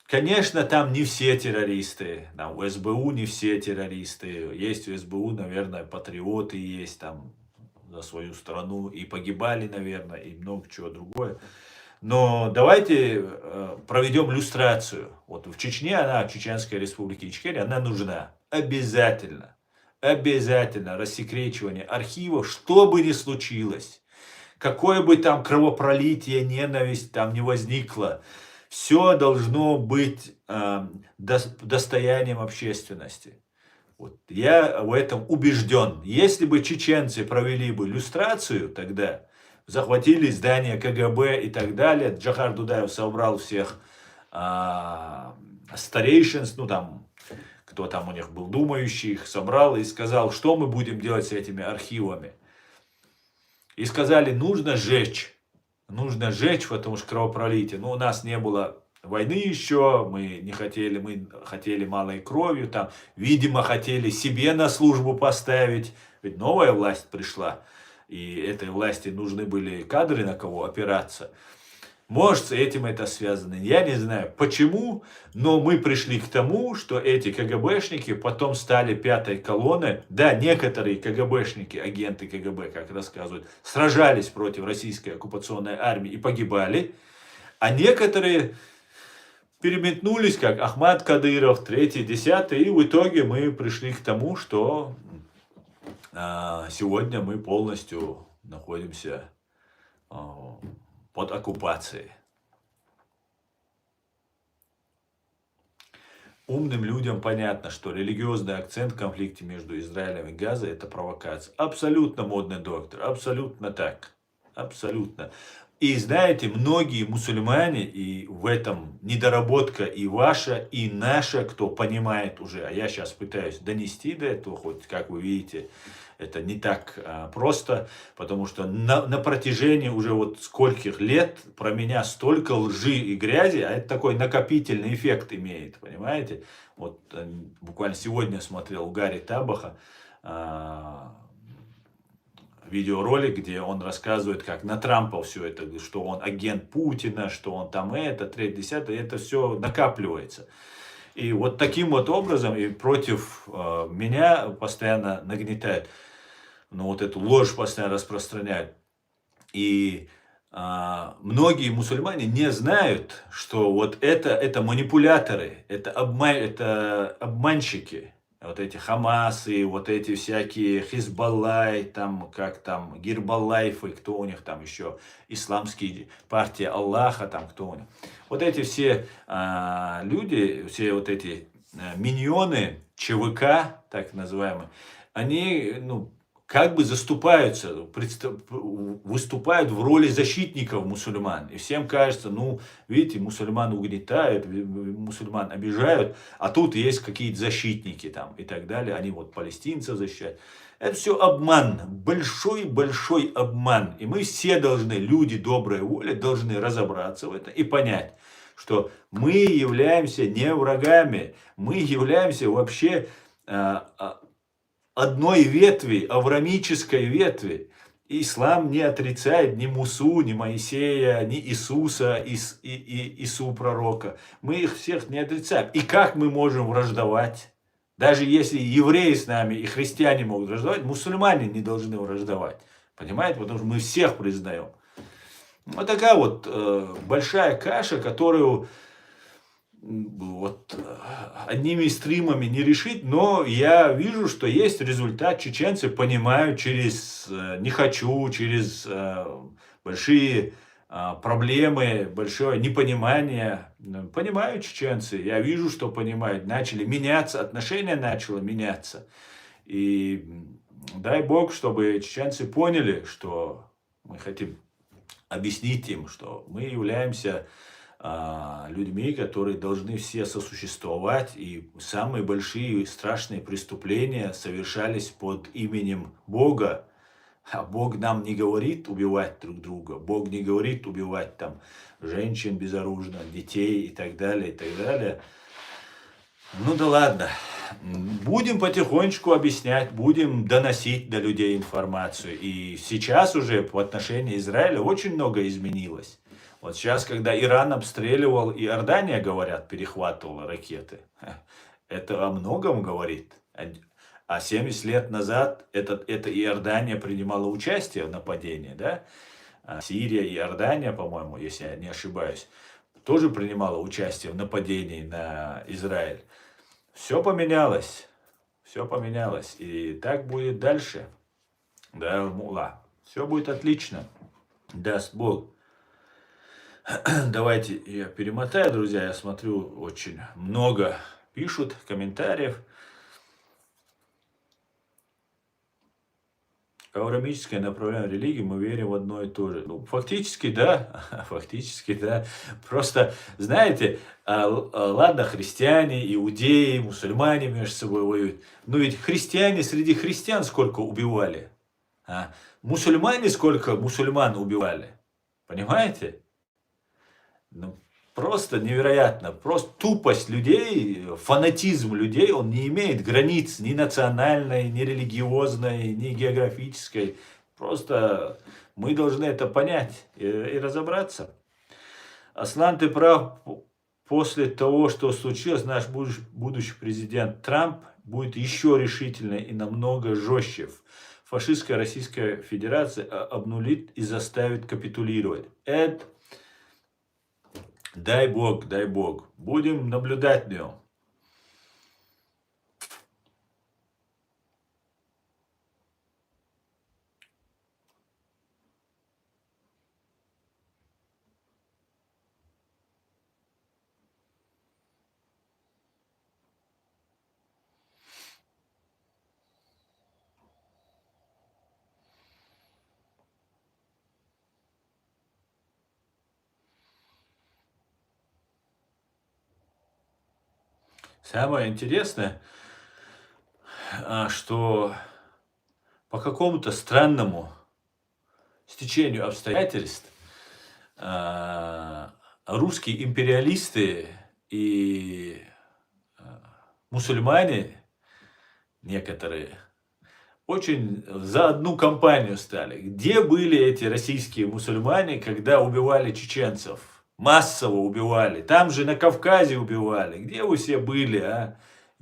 Конечно, там не все террористы, там у СБУ не все террористы. Есть у СБУ, наверное, патриоты есть там за свою страну и погибали, наверное, и много чего другое. Но давайте проведем люстрацию. Вот в Чечне, она, Чеченская республика Ичкерия, она нужна. Обязательно. Обязательно рассекречивание архивов, что бы ни случилось. Какое бы там кровопролитие, ненависть там не возникло. Все должно быть достоянием общественности. Вот. Я в этом убежден. Если бы чеченцы провели бы люстрацию тогда, захватили здание КГБ и так далее, Джохар Дудаев собрал всех старейшин, ну там, кто там у них был думающий, их собрал и сказал, что мы будем делать с этими архивами. И сказали, нужно сжечь, потому что кровопролитие. Но у нас не было войны еще, мы хотели малой кровью, там, видимо, хотели себе на службу поставить, ведь новая власть пришла, и этой власти нужны были кадры, на кого опираться. Может, с этим это связано, я не знаю почему, но мы пришли к тому, что эти КГБшники потом стали пятой колонной. Да, некоторые КГБшники, агенты КГБ, как рассказывают, сражались против российской оккупационной армии и погибали, а некоторые переметнулись, как Ахмад Кадыров, 3-й, 10-й, и в итоге мы пришли к тому, что сегодня мы полностью находимся под оккупацией. Умным людям понятно, что религиозный акцент в конфликте между Израилем и Газой – это провокация. Абсолютно модный доктор, абсолютно так, абсолютно. И знаете, многие мусульмане, и в этом недоработка и ваша, и наша, кто понимает уже, а я сейчас пытаюсь донести до этого, хоть как вы видите, это не так просто, потому что на протяжении уже вот скольких лет про меня столько лжи и грязи, а это такой накопительный эффект имеет, понимаете? Вот буквально сегодня смотрел у Гарри Табаха видеоролик, где он рассказывает, как на Трампа все это, что он агент Путина, что он там это, 3-10, это все накапливается. И вот таким вот образом и против меня постоянно нагнетают, ну вот эту ложь постоянно распространяют. И многие мусульмане не знают, что вот это манипуляторы, это обманщики. Вот эти Хамасы, вот эти всякие Хизбаллай, там, как там, Гирбаллайфы, кто у них там еще, исламские партии Аллаха, там, кто у них. Вот эти все люди, все вот эти миньоны ЧВК, так называемые, они, ну, как бы заступаются, выступают в роли защитников мусульман. И всем кажется, ну, видите, мусульман угнетают, мусульман обижают, а тут есть какие-то защитники там и так далее. Они вот палестинцев защищают. Это все обман, большой-большой обман. И мы все должны, люди доброй воли, должны разобраться в этом и понять, что мы являемся не врагами, мы являемся вообще одной ветви, аврамической ветви. Ислам не отрицает ни Мусу, ни Моисея, ни Иисуса, Ису пророка. Мы их всех не отрицаем. И как мы можем враждовать? Даже если евреи с нами и христиане могут враждовать, мусульмане не должны враждовать. Понимаете? Потому что мы всех признаем. Вот такая вот большая каша, которую вот одними стримами не решить, но я вижу, что есть результат. Чеченцы понимают через «не хочу», через большие проблемы, большое непонимание. Понимают чеченцы, я вижу, что понимают. Начали меняться, отношение начало меняться. И дай Бог, чтобы чеченцы поняли, что мы хотим объяснить им, что мы являемся людьми, которые должны все сосуществовать, и самые большие и страшные преступления совершались под именем Бога. А Бог нам не говорит убивать друг друга, Бог не говорит убивать там женщин безоружных, детей и так далее, и так далее. Ну да ладно. Будем потихонечку объяснять, будем доносить до людей информацию. И сейчас уже в отношении Израиля очень много изменилось. Вот сейчас, когда Иран обстреливал, и Иордания, говорят, перехватывала ракеты, это о многом говорит. А 70 лет назад это Иордания принимала участие в нападении, да? Сирия и Иордания, по-моему, если я не ошибаюсь, тоже принимала участие в нападении на Израиль. Все поменялось. Все поменялось. И так будет дальше. Да, мула. Все будет отлично. Даст Бог. Давайте я перемотаю, друзья. Я смотрю, очень много пишут комментариев. Авраамическое направление религии, мы верим в одно и то же. Ну, фактически, да. Фактически, да. Просто, знаете, ладно, христиане, иудеи, мусульмане между собой воюют. Но ведь христиане среди христиан сколько убивали. Мусульмане сколько мусульман убивали. Понимаете? Ну, просто невероятно. Просто тупость людей, фанатизм людей, он не имеет границ ни национальной, ни религиозной, ни географической. Просто мы должны это понять и разобраться. Аслан, ты прав. После того, что случилось, наш будущий президент Трамп будет еще решительнее и намного жестче. Фашистская Российская Федерация обнулит и заставит капитулировать. Это дай Бог, дай Бог. Будем наблюдать в нем. Самое интересное, что по какому-то странному стечению обстоятельств русские империалисты и мусульмане некоторые очень за одну компанию стали. Где были эти российские мусульмане, когда убивали чеченцев? Массово убивали. Там же на Кавказе убивали. Где вы все были, а?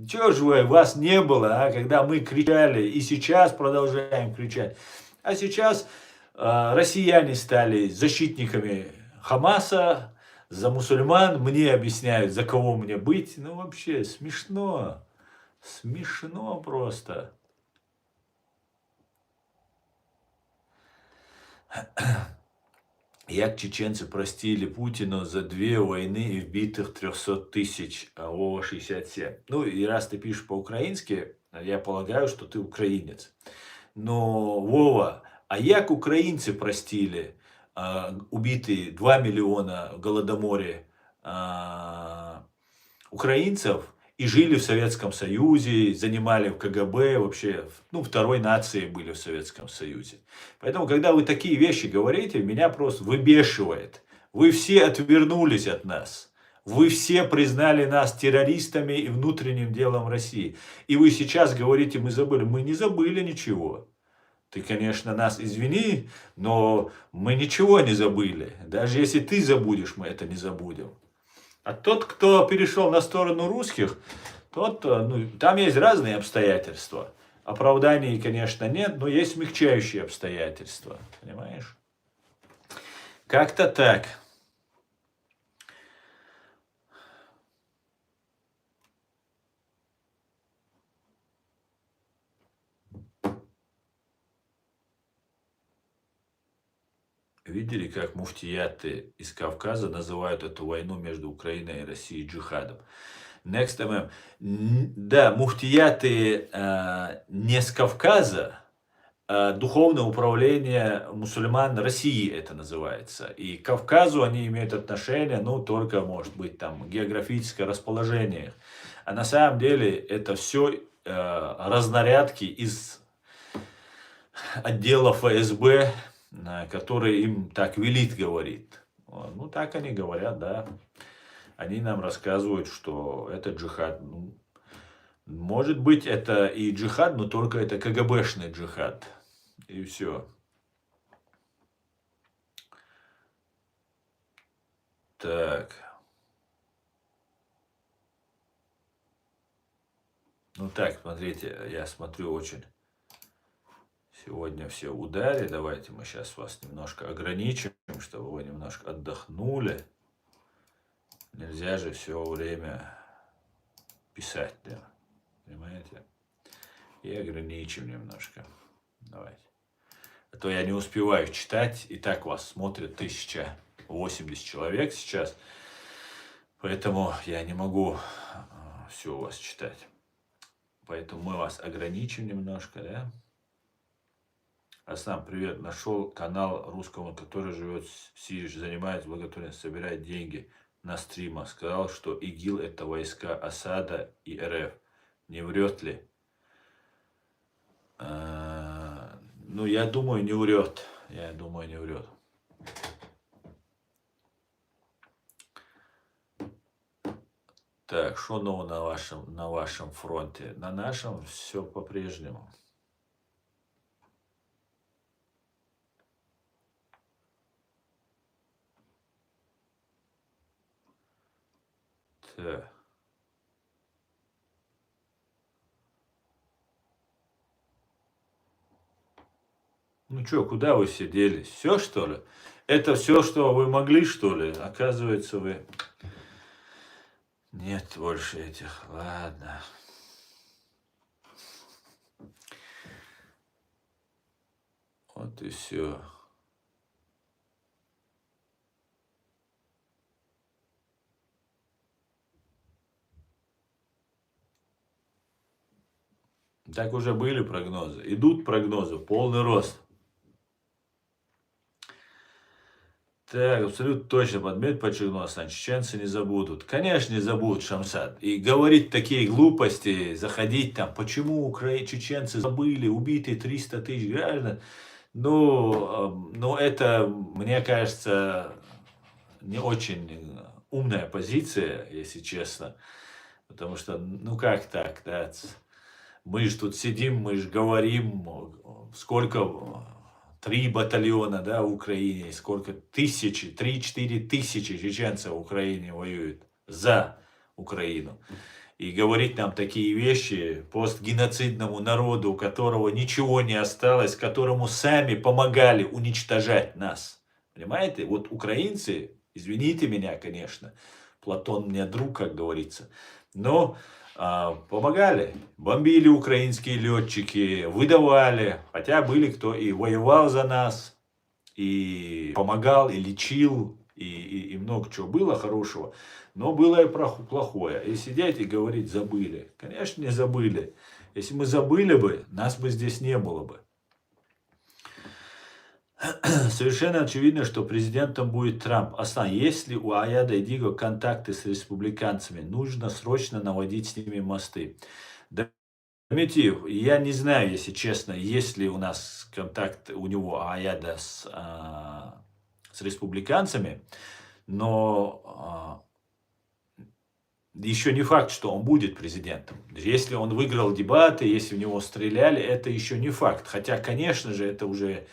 Чего же вы, вас не было, а? Когда мы кричали, и сейчас продолжаем кричать. А сейчас россияне стали защитниками Хамаса, за мусульман. Мне объясняют, за кого мне быть. Ну вообще смешно. Смешно просто. Як чеченцы простили Путину за 2 войны и вбитых 300 тысяч Вова-67. Ну и раз ты пишешь по-украински, я полагаю, что ты украинец. Но, Вова, а як украинцы простили убитые 2 миллиона в Голодоморе украинцев и жили в Советском Союзе, занимали в КГБ, вообще, ну, второй нацией были в Советском Союзе. Поэтому, когда вы такие вещи говорите, меня просто выбешивает. Вы все отвернулись от нас. Вы все признали нас террористами и внутренним делом России. И вы сейчас говорите, мы забыли. Мы не забыли ничего. Ты, конечно, нас извини, но мы ничего не забыли. Даже если ты забудешь, мы это не забудем. А тот, кто перешел на сторону русских, тот, ну, там есть разные обстоятельства. Оправданий, конечно, нет, но есть смягчающие обстоятельства. Понимаешь? Как-то так. Видно. видели, как муфтияты из Кавказа называют эту войну между Украиной и Россией джихадом. Next MM. Да, муфтияты не с Кавказа, Духовное управление мусульман России это называется. И к Кавказу они имеют отношение, ну, только, может быть, там, географическое расположение. А на самом деле это все разнарядки из отдела ФСБ, который им так велит говорит. Ну, так они говорят, да. Они нам рассказывают, что это джихад. Ну, может быть, это и джихад, но только это КГБшный джихад. И все. Так. Ну так, смотрите, я смотрю очень. Сегодня все ударе. Давайте мы сейчас вас немножко ограничим, чтобы вы немножко отдохнули. Нельзя же все время писать, да. Понимаете? И ограничим немножко. Давайте. А то я не успеваю читать. И так вас смотрит 1080 человек сейчас. Поэтому я не могу все у вас читать. Поэтому мы вас ограничим немножко, да? Аслан, привет. Нашел канал русского, который живет в Сирии, занимается благотворительностью, собирает деньги на стримах. Сказал, что ИГИЛ это войска Асада и РФ. Не врет ли? Ну, я думаю, не врет. Я думаю, не врет. Так, что нового на вашем фронте? На нашем все по-прежнему. Так. Ну что, куда вы все делись? Все, что ли? Это все, что вы могли, что ли? Оказывается, вы... Нет больше этих. Ладно. Вот и все. Так уже были прогнозы. Идут прогнозы, полный рост. Так, абсолютно точно подметь подчеркнул Асан. Чеченцы не забудут. Конечно, не забудут, Шамсад. И говорить такие глупости, заходить там, почему чеченцы забыли, убиты 300 тысяч граждан. Ну, это, мне кажется, не очень умная позиция, если честно. Потому что, ну как так, да? Мы же тут сидим, мы же говорим, сколько... 3 батальона, да, в Украине, сколько тысячи, 3-4 тысячи чеченцев в Украине воюют за Украину. И говорить нам такие вещи постгеноцидному народу, у которого ничего не осталось, которому сами помогали уничтожать нас. Понимаете? Вот украинцы, извините меня, конечно, Платон мне друг, как говорится, но помогали, бомбили украинские летчики, выдавали, хотя были кто и воевал за нас, и помогал, и лечил, и много чего было хорошего, но было и плохое. И сидеть и говорить забыли. Конечно, не забыли. Если мы забыли бы, нас бы здесь не было бы. Совершенно очевидно, что президентом будет Трамп. Аслан, если у Аяда и Диго контакты с республиканцами, нужно срочно наводить с ними мосты. Дмитриев, я не знаю, если честно, есть ли у нас контакт у него Аяда с республиканцами, но еще не факт, что он будет президентом. Если он выиграл дебаты, если в него стреляли, это еще не факт. Хотя, конечно же, это уже...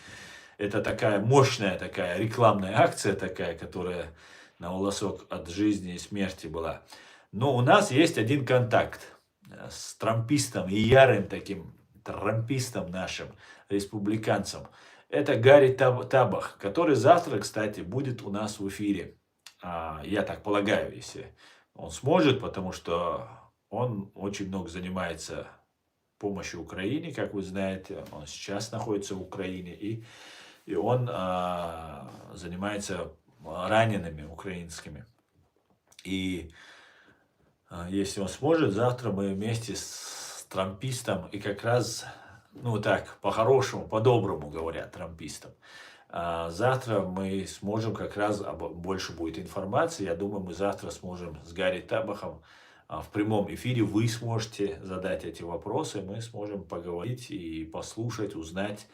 Это такая мощная такая рекламная акция такая, которая на волосок от жизни и смерти была. Но у нас есть один контакт с трампистом и ярым таким трампистом нашим, республиканцем. Это Гарри Табах, который завтра, кстати, будет у нас в эфире. Я так полагаю, если он сможет, потому что он очень много занимается помощью Украине, как вы знаете. Он сейчас находится в Украине и и он занимается ранеными украинскими. И если он сможет, завтра мы вместе с трампистом и как раз, ну так, по-хорошему, по-доброму говоря, трампистам, завтра мы сможем как раз, больше будет информации, я думаю, мы завтра сможем с Гарри Табахом в прямом эфире, вы сможете задать эти вопросы, мы сможем поговорить и послушать, узнать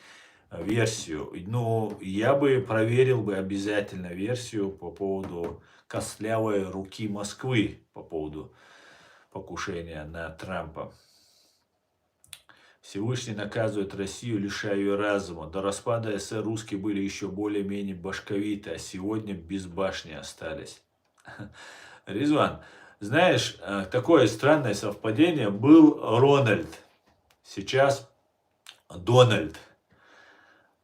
версию. Но я бы проверил бы обязательно версию по поводу костлявой руки Москвы, по поводу покушения на Трампа. Всевышний наказывает Россию, лишая ее разума. До распада СССР русские были еще более-менее башковиты, а сегодня без башни остались. Ризван, знаешь, такое странное совпадение. Был Рональд, сейчас Дональд.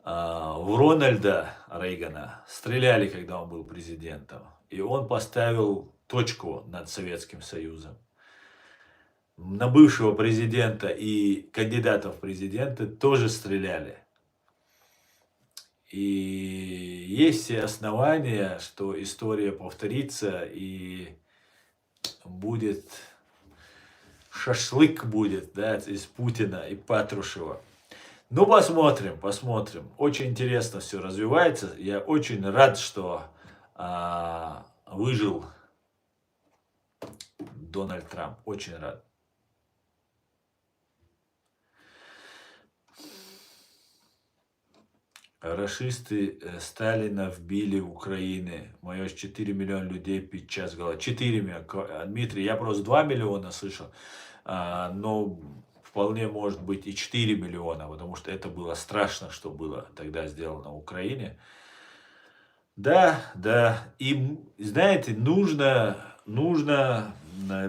В Рональда Рейгана стреляли, когда он был президентом. И он поставил точку над Советским Союзом. На бывшего президента и кандидатов в президенты тоже стреляли. И есть все основания, что история повторится и будет шашлык будет, да, из Путина и Патрушева. Ну, посмотрим, посмотрим. Очень интересно все развивается. Я очень рад, что выжил Дональд Трамп. Очень рад. Рашисты Сталина вбили в Украине. Мое 4 миллиона людей під час голода. 4 миллиона. Дмитрий, я просто 2 миллиона слышал. Но вполне может быть и 4 миллиона, потому что это было страшно, что было тогда сделано в Украине. Да, да. И знаете, нужно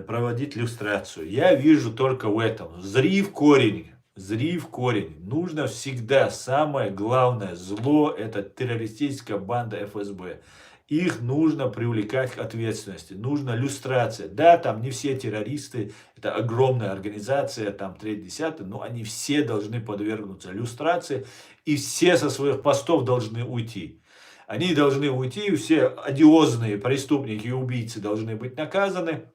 проводить люстрацию. Я вижу только в этом. Зри в корень. Зри в корень. Нужно всегда, самое главное зло, это террористическая банда ФСБ. Их нужно привлекать к ответственности. Нужна люстрация. Да, там не все террористы, это огромная организация, там 3-10, но они все должны подвергнуться люстрации. И все со своих постов должны уйти. Они должны уйти, все одиозные преступники и убийцы должны быть наказаны.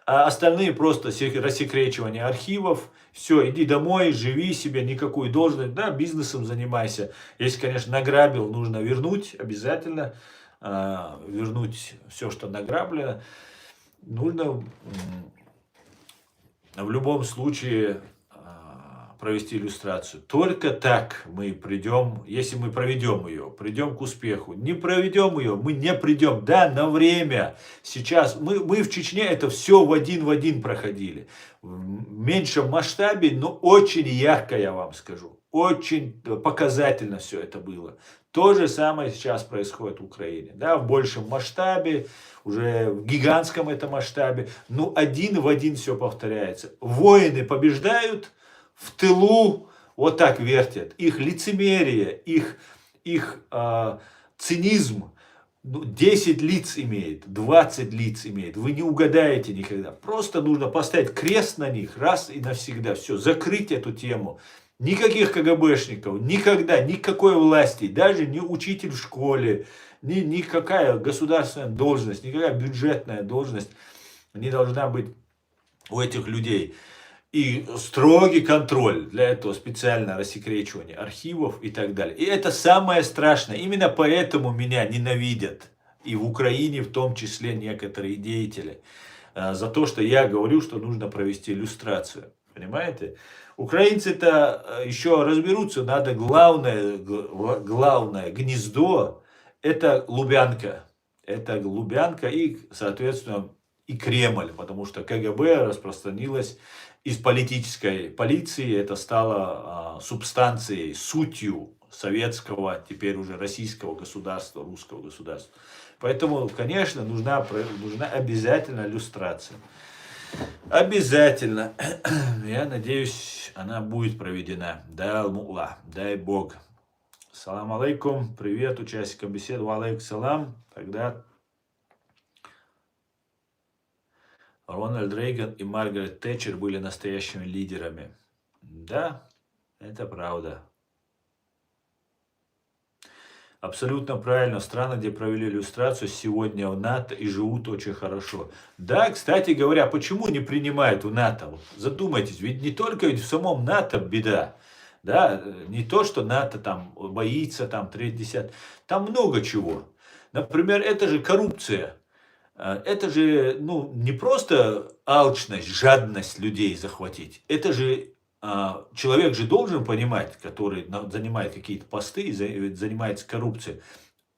А остальные просто рассекречивание архивов. Все, иди домой, живи себе, никакую должность, да, бизнесом занимайся. Если, конечно, награбил, нужно вернуть обязательно. Вернуть все, что награблено. Нужно в любом случае провести иллюстрацию. Только так мы придем, если мы проведем ее, придем к успеху. Не проведем ее, мы не придем. Да, на время. Сейчас мы в Чечне это все в один проходили. В меньшем масштабе, но очень ярко, я вам скажу. Очень показательно все это было. То же самое сейчас происходит в Украине. Да, в большем масштабе, уже в гигантском этом масштабе. Но один в один все повторяется. Воины побеждают, в тылу вот так вертят. Их лицемерие, их цинизм 10 лиц имеет, 20 лиц имеет. Вы не угадаете никогда. Просто нужно поставить крест на них раз и навсегда. Все, закрыть эту тему. Никаких КГБшников, никогда, никакой власти, даже не учитель в школе, никакая государственная должность, никакая бюджетная должность не должна быть у этих людей. И строгий контроль, для этого специально рассекречивание архивов и так далее. И это самое страшное. Именно поэтому меня ненавидят. И в Украине в том числе некоторые деятели. За то, что я говорю, что нужно провести люстрацию. Понимаете? Украинцы-то еще разберутся. Надо главное гнездо. Это Лубянка. Это Лубянка и, соответственно, и Кремль. Потому что КГБ распространилось из политической полиции. Это стало субстанцией, сутью советского, теперь уже российского государства, русского государства. Поэтому, конечно, нужна обязательно люстрация. Обязательно. Я надеюсь, она будет проведена. Да, Аль-Му'ла, дай Бог. Салам алейкум. Привет участникам беседы. Ва алейкум салам. Тогда Рональд Рейган и Маргарет Тэтчер были настоящими лидерами. Да, это правда. Абсолютно правильно. Страны, где провели иллюстрацию, сегодня в НАТО и живут очень хорошо. Да, кстати говоря, почему не принимают в НАТО? Вот задумайтесь, ведь не только ведь в самом НАТО беда. Да, не то, что НАТО там боится, там, треть, десят. Там много чего. Например, это же коррупция. Это же, ну, не просто алчность, жадность людей захватить. Это же человек же должен понимать, который занимает какие-то посты и занимается коррупцией.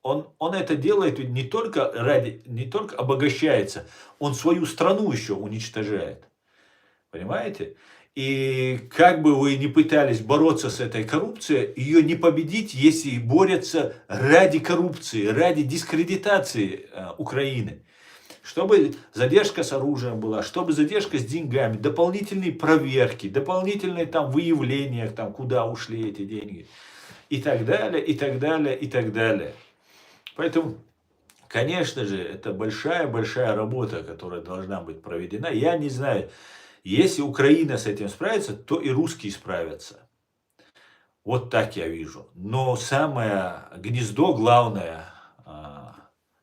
Он это делает ведь не только не только обогащается, он свою страну еще уничтожает. Понимаете? И как бы вы ни пытались бороться с этой коррупцией, ее не победить, если борются ради коррупции, ради дискредитации Украины. Чтобы задержка с оружием была, чтобы задержка с деньгами, дополнительные проверки, дополнительные там выявления, там, куда ушли эти деньги. И так далее, и так далее, и так далее. Поэтому, конечно же, это большая-большая работа, которая должна быть проведена. Я не знаю, если Украина с этим справится, то и русские справятся. Вот так я вижу. Но самое гнездо, главное,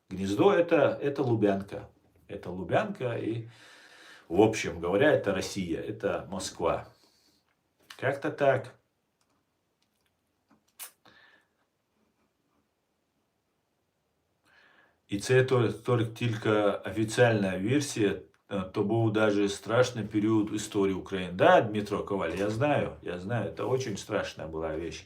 гнездо это Лубянка. Это Лубянка и, в общем говоря, это Россия, это Москва. Как-то так. І це тільки офіційна версія, то был даже страшный период истории Украины. Да, Дмитро Коваль, я знаю, это очень страшная была вещь.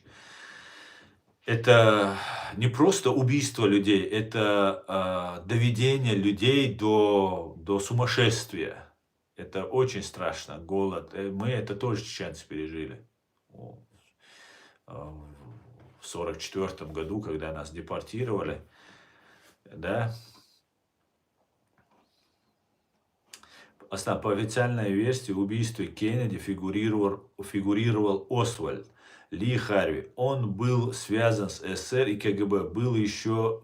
Это не просто убийство людей, это доведение людей до сумасшествия. Это очень страшно, голод. Мы это тоже чеченцы пережили. В 1944 году, когда нас депортировали, да. По официальной версии в убийстве Кеннеди фигурировал Освальд Ли Харви. Он был связан с СССР и КГБ. Были еще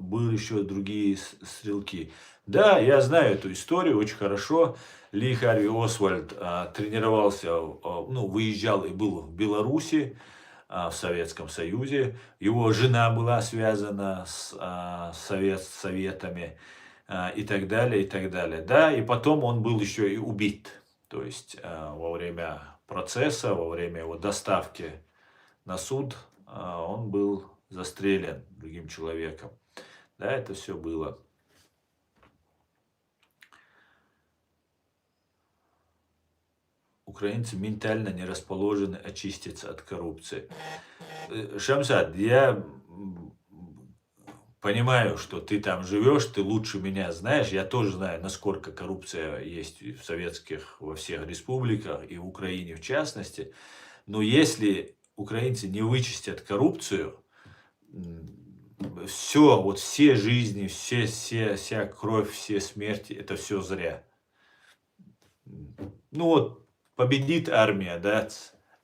другие стрелки. Да, я знаю эту историю очень хорошо. Ли Харви Освальд тренировался, ну, выезжал и был в Беларуси, в Советском Союзе. Его жена была связана с советами. И так далее, и так далее. Да, и потом он был еще и убит. То есть во время процесса, во время его доставки на суд, он был застрелен другим человеком. Да, это все было. Украинцы ментально не расположены очиститься от коррупции. Шамсад, я понимаю, что ты там живешь, ты лучше меня знаешь. Я тоже знаю, насколько коррупция есть в советских, во всех республиках и в Украине в частности. Но если украинцы не вычистят коррупцию, все, вот все жизни, вся кровь, все смерти, это все зря. Ну вот, победит армия, да,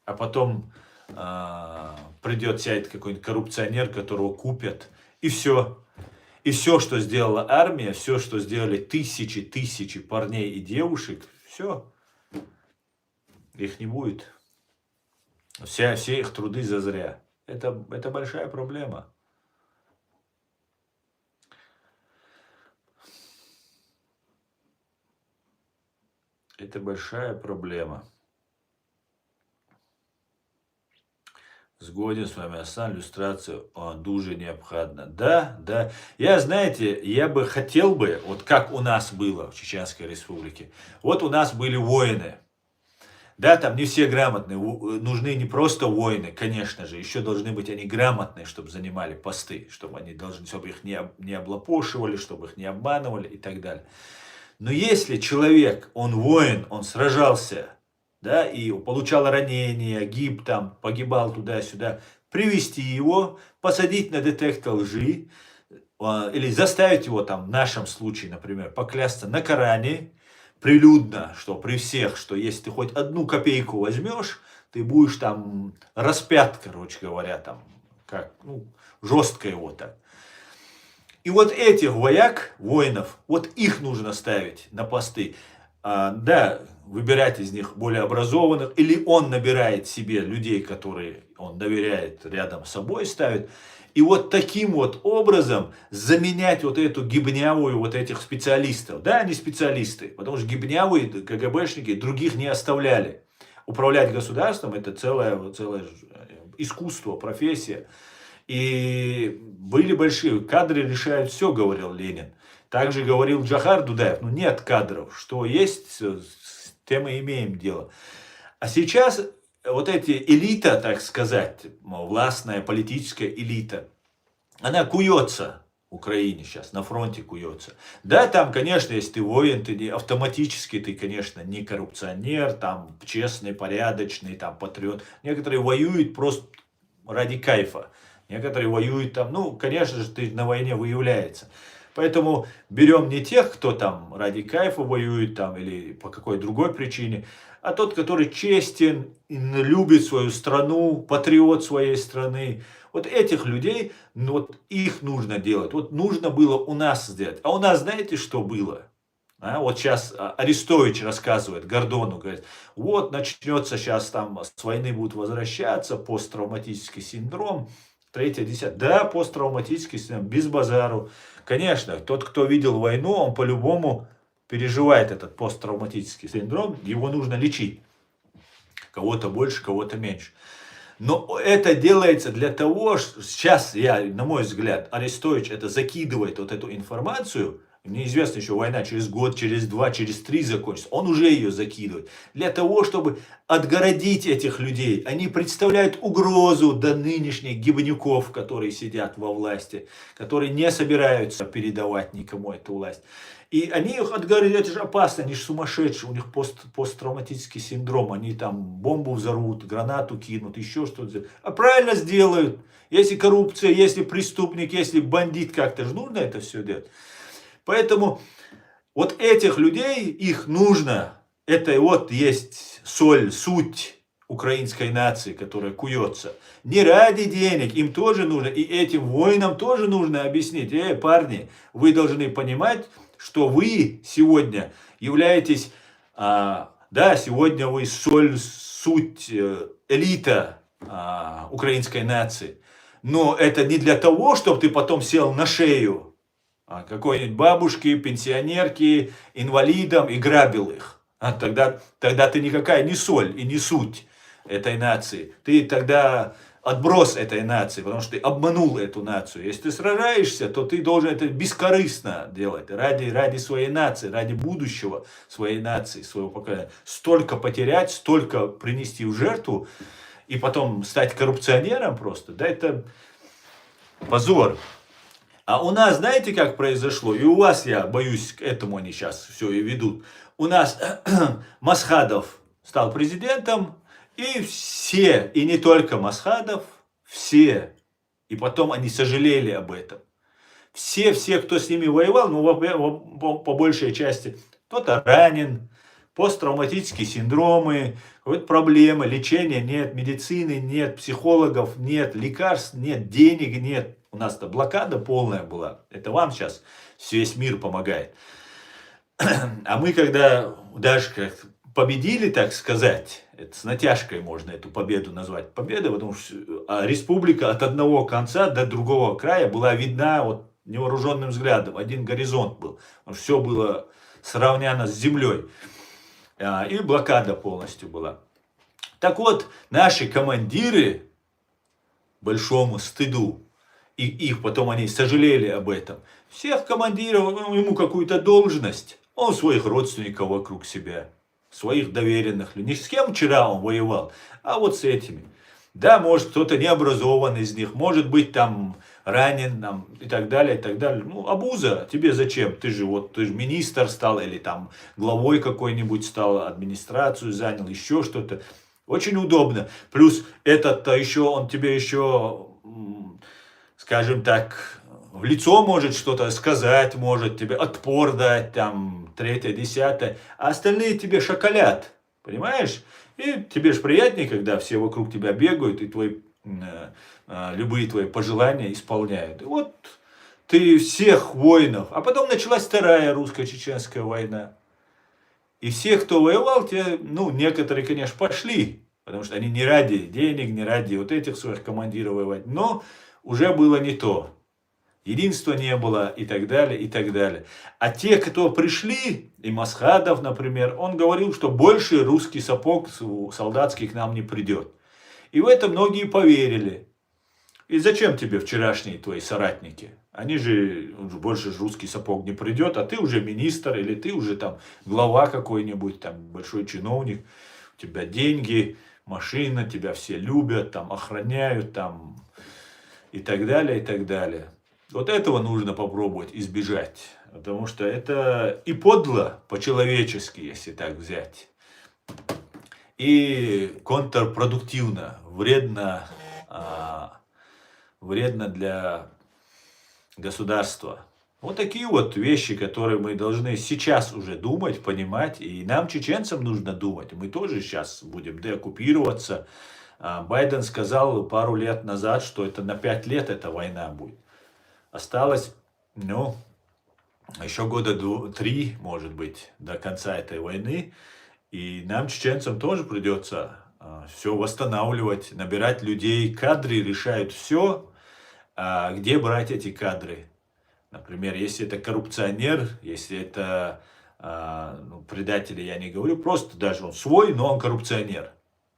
а потом сядет какой-нибудь коррупционер, которого купят. И все. И все, что сделала армия, все, что сделали тысячи парней и девушек, все, их не будет. Все их труды зазря. Это большая проблема. Это большая проблема. Згоден с вами, Асан, иллюстрация дуже необходима. Да. Я бы хотел бы, вот как у нас было в Чеченской Республике, вот у нас были воины. Да, там не все грамотные, нужны не просто воины, конечно же, еще должны быть они грамотные, чтобы занимали посты, чтобы их не облапошивали, чтобы их не обманывали и так далее. Но если человек, он воин, он сражался, да, и получал ранения, погибал туда-сюда, привести его, посадить на детектор лжи, или заставить его там, в нашем случае, например, поклясться на Коране, прилюдно, что при всех, что если ты хоть одну копейку возьмешь, ты будешь там распят, короче говоря, там, жестко его так. И вот этих воинов, вот их нужно ставить на посты. Да, выбирать из них более образованных, или он набирает себе людей, которые он доверяет, рядом с собой ставит, И вот таким вот образом заменять вот эту гибнявую вот этих специалистов. Да, они специалисты, потому что гибнявые КГБшники других не оставляли. Управлять государством это целое искусство, профессия. И были большие кадры, решают все, говорил Ленин. Также говорил Джохар Дудаев, ну нет кадров, что есть, с тем и имеем дело. А сейчас вот эти элита, так сказать, властная политическая элита, она куется в Украине сейчас, на фронте куется. Да, там, конечно, если ты воин, ты не, автоматически ты, конечно, не коррупционер, там, честный, порядочный, там, патриот. Некоторые воюют просто ради кайфа. Некоторые воюют там, ну, конечно же, ты на войне выявляется. Поэтому берем не тех, кто там ради кайфа воюет там или по какой другой причине, а тот, который честен, любит свою страну, патриот своей страны. Вот этих людей, ну, вот их нужно делать. Вот нужно было у нас сделать. А у нас знаете, что было? А, вот сейчас Арестович рассказывает Гордону, говорит, вот начнется сейчас там с войны будут возвращаться, посттравматический синдром, третье, десятое. Да, посттравматический синдром, без базару. Конечно, тот, кто видел войну, он по-любому переживает этот посттравматический синдром, его нужно лечить. Кого-то больше, кого-то меньше. Но это делается для того, что сейчас, на мой взгляд, Арестович это закидывает вот эту информацию. Мне известно еще война через год, через 2, через 3 закончится. Он уже ее закидывает. Для того, чтобы отгородить этих людей. Они представляют угрозу до нынешних гибнюков, которые сидят во власти. Которые не собираются передавать никому эту власть. И они их отгородят, это же опасно, они же сумасшедшие, у них посттравматический синдром. Они там бомбу взорвут, гранату кинут, еще что-то. А правильно сделают. Если коррупция, если преступник, если бандит, как-то же нужно это все делать. Поэтому вот этих людей, их нужно, это вот есть соль, суть украинской нации, которая куется. Не ради денег, им тоже нужно, и этим воинам тоже нужно объяснить. Парни, вы должны понимать, что вы сегодня являетесь, да, сегодня вы соль, суть, элита украинской нации. Но это не для того, чтобы ты потом сел на шею какой-нибудь бабушки, пенсионерки, инвалидам и грабил их. Тогда ты никакая не соль и не суть этой нации. Ты тогда отброс этой нации, потому что ты обманул эту нацию. Если ты сражаешься, то ты должен это бескорыстно делать. Ради своей нации, ради будущего своей нации, своего поколения. Столько потерять, столько принести в жертву, и потом стать коррупционером просто. Да, это позор. А у нас, знаете, как произошло? И у вас, я боюсь, к этому они сейчас все и ведут. У нас Масхадов стал президентом, и все, и не только Масхадов, все, и потом они сожалели об этом. Все, кто с ними воевал, ну, по большей части, кто-то ранен, посттравматические синдромы, какие-то проблемы, лечения нет, медицины нет, психологов нет, лекарств нет, денег нет. У нас-то блокада полная была. Это вам сейчас весь мир помогает. А мы когда даже как победили, так сказать, это с натяжкой можно эту победу назвать победой, потому что республика от одного конца до другого края была видна вот невооруженным взглядом. Один горизонт был. Все было сравняно с землей. И блокада полностью была. Так вот, наши командиры, большому стыду, и их потом они сожалели об этом. Всех командиров, ему какую-то должность, он своих родственников вокруг себя, своих доверенных. Не с кем вчера он воевал, а вот с этими. Да, может кто-то необразован из них, может быть там ранен там, и так далее, и так далее. Ну, обуза, тебе зачем? Ты же министр стал или там главой какой-нибудь стал, администрацию занял, еще что-то. Очень удобно. Плюс этот-то еще, он тебе еще, скажем так, в лицо может что-то сказать, может тебе отпор дать, там, третье, десятое, а остальные тебе шоколят, понимаешь? И тебе же приятнее, когда все вокруг тебя бегают и любые твои пожелания исполняют. И вот ты всех воинов, а потом началась вторая русско-чеченская война. И все, кто воевал, те, ну, некоторые, конечно, пошли, потому что они не ради денег, не ради вот этих своих командиров воевать, но уже было не то. Единства не было и так далее, и так далее. А те, кто пришли, и Масхадов, например, он говорил, что больше русский сапог солдатский к нам не придет. И в это многие поверили. И зачем тебе вчерашние твои соратники? Они же, больше русский сапог не придет, а ты уже министр, или ты уже там глава какой-нибудь, там большой чиновник, у тебя деньги, машина, тебя все любят, там охраняют, там и так далее, и так далее. Вот этого нужно попробовать избежать, потому что это и подло по-человечески, если так взять, и контрпродуктивно, вредно, вредно для государства. Вот такие вот вещи, которые мы должны сейчас уже думать, понимать, и нам, чеченцам, нужно думать. Мы тоже сейчас будем деоккупироваться. Байден сказал пару лет назад, что это на 5 лет эта война будет. Осталось, еще года 3, может быть, до конца этой войны. И нам, чеченцам, тоже придется все восстанавливать, набирать людей. Кадры решают все. А где брать эти кадры? Например, если это коррупционер, если это предатели, я не говорю, просто даже он свой, но он коррупционер.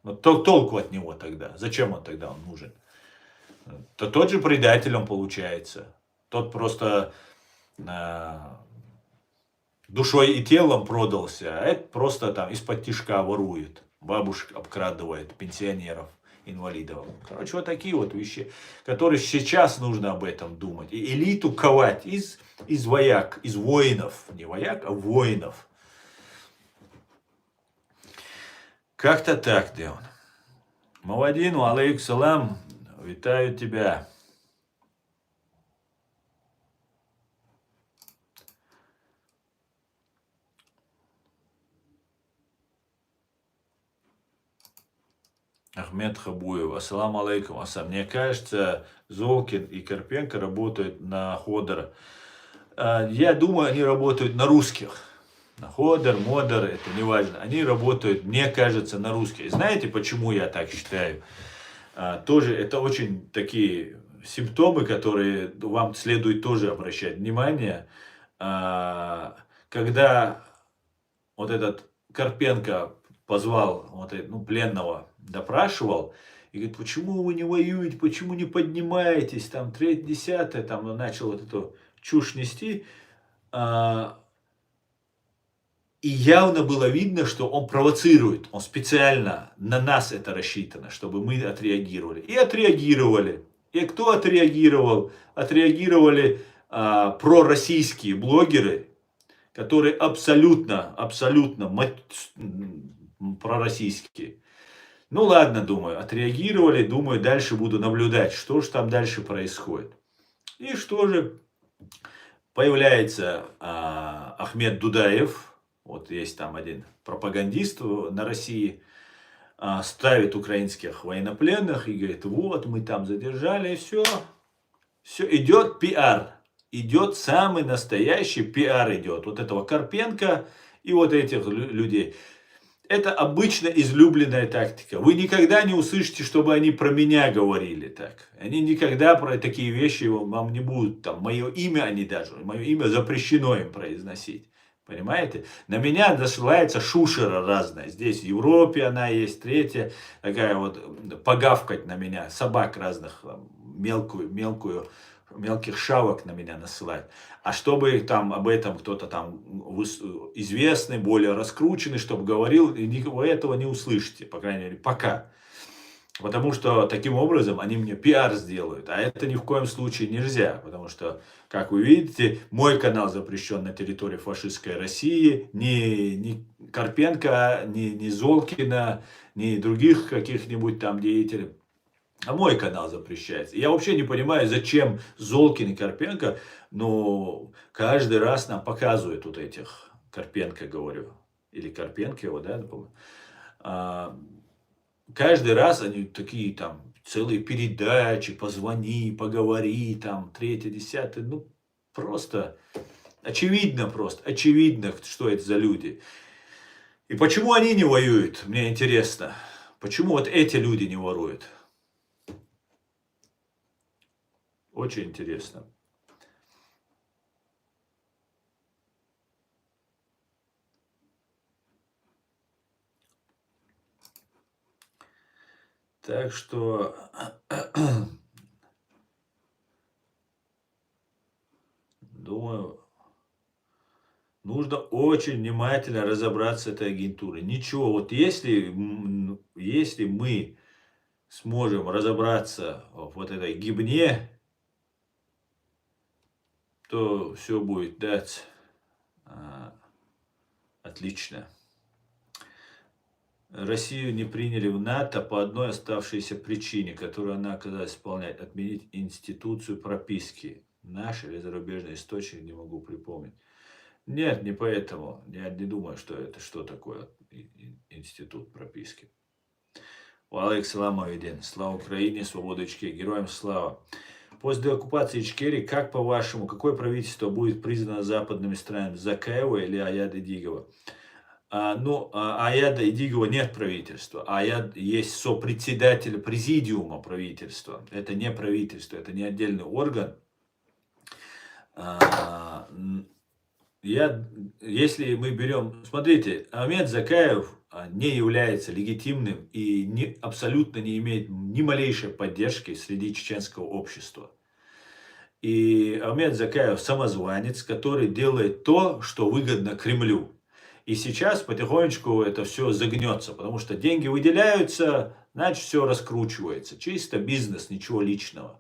Но толку от него тогда? Зачем он тогда нужен? То тот же предатель он получается. Тот просто душой и телом продался, а это просто там из-под тишка ворует, бабушек обкрадывает, пенсионеров, инвалидов. Короче, вот такие вот вещи, которые сейчас нужно об этом думать. И элиту ковать из вояк, из воинов. Не вояк, а воинов. Как-то так, Деон. Мавадину, алейкум салам, витаю тебя. Ахмед Хабуев. Ассаламу алейкум. Мне кажется, Золкин и Карпенко работают на Ходора. Я думаю, они работают на русских. На Ходор, Модор, это не важно. Они работают, мне кажется, на русских. Знаете, почему я так считаю? Тоже это очень такие симптомы, которые вам следует тоже обращать внимание. Когда вот этот Карпенко позвал пленного, допрашивал, и говорит, почему вы не воюете, почему не поднимаетесь, там, 3-10, там, начал вот эту чушь нести. И явно было видно, что он провоцирует, он специально на нас это рассчитано, чтобы мы отреагировали. И отреагировали. И кто отреагировал? Отреагировали пророссийские блогеры, которые абсолютно пророссийские. Ну ладно, думаю, отреагировали, думаю, дальше буду наблюдать, что же там дальше происходит. И что же? Появляется Ахмед Дудаев, вот есть там один пропагандист на России, ставит украинских военнопленных и говорит, вот мы там задержали, и все, идет пиар. Идет самый настоящий пиар идет. Вот этого Карпенко и вот этих людей. Это обычно излюбленная тактика. Вы никогда не услышите, чтобы они про меня говорили так. Они никогда про такие вещи вам не будут. Там, мое имя запрещено им произносить. Понимаете? На меня насылается шушера разная. Здесь в Европе она есть, третья. Такая вот погавкать на меня. Собак разных, мелких шавок на меня насылать. А чтобы там об этом кто-то там известный, более раскрученный, чтобы говорил, вы этого не услышите, по крайней мере, пока. Потому что таким образом они мне пиар сделают. А это ни в коем случае нельзя. Потому что, как вы видите, мой канал запрещен на территории фашистской России. Ни Карпенко, ни Золкина, ни других каких-нибудь там деятелей. А мой канал запрещается. Я вообще не понимаю, зачем Золкин и Карпенко, но каждый раз нам показывают вот этих, Карпенко говорю, или Карпенко его, да, каждый раз они такие там целые передачи, позвони, поговори, там, 3-10, ну, просто очевидно, что это за люди. И почему они не воюют, мне интересно. Почему вот эти люди не воруют? Очень интересно. Так что думаю, нужно очень внимательно разобраться с этой агентурой. Ничего, вот если мы сможем разобраться в вот этой гибне, то все будет дать отлично. Россию не приняли в НАТО по одной оставшейся причине, которую она оказалась исполнять: отменить институцию прописки. Наш или зарубежный источник, не могу припомнить. Нет, не поэтому. Я не думаю, что это что такое институт прописки. Валейк салам авиден. Слава Украине, свобода Ичкерии. Героям слава. После оккупации Ичкерии, как по-вашему, какое правительство будет признано западными странами? Закаева или Аяда Дигова? Аяда и Дигова нет правительства. Аяд есть сопредседатель президиума правительства. Это не правительство, это не отдельный орган. Если мы берем, смотрите, Ахмед Закаев не является легитимным и абсолютно не имеет ни малейшей поддержки среди чеченского общества. И Ахмед Закаев самозванец, который делает то, что выгодно Кремлю. И сейчас потихонечку это все загнется, потому что деньги выделяются, значит все раскручивается. Чисто бизнес, ничего личного.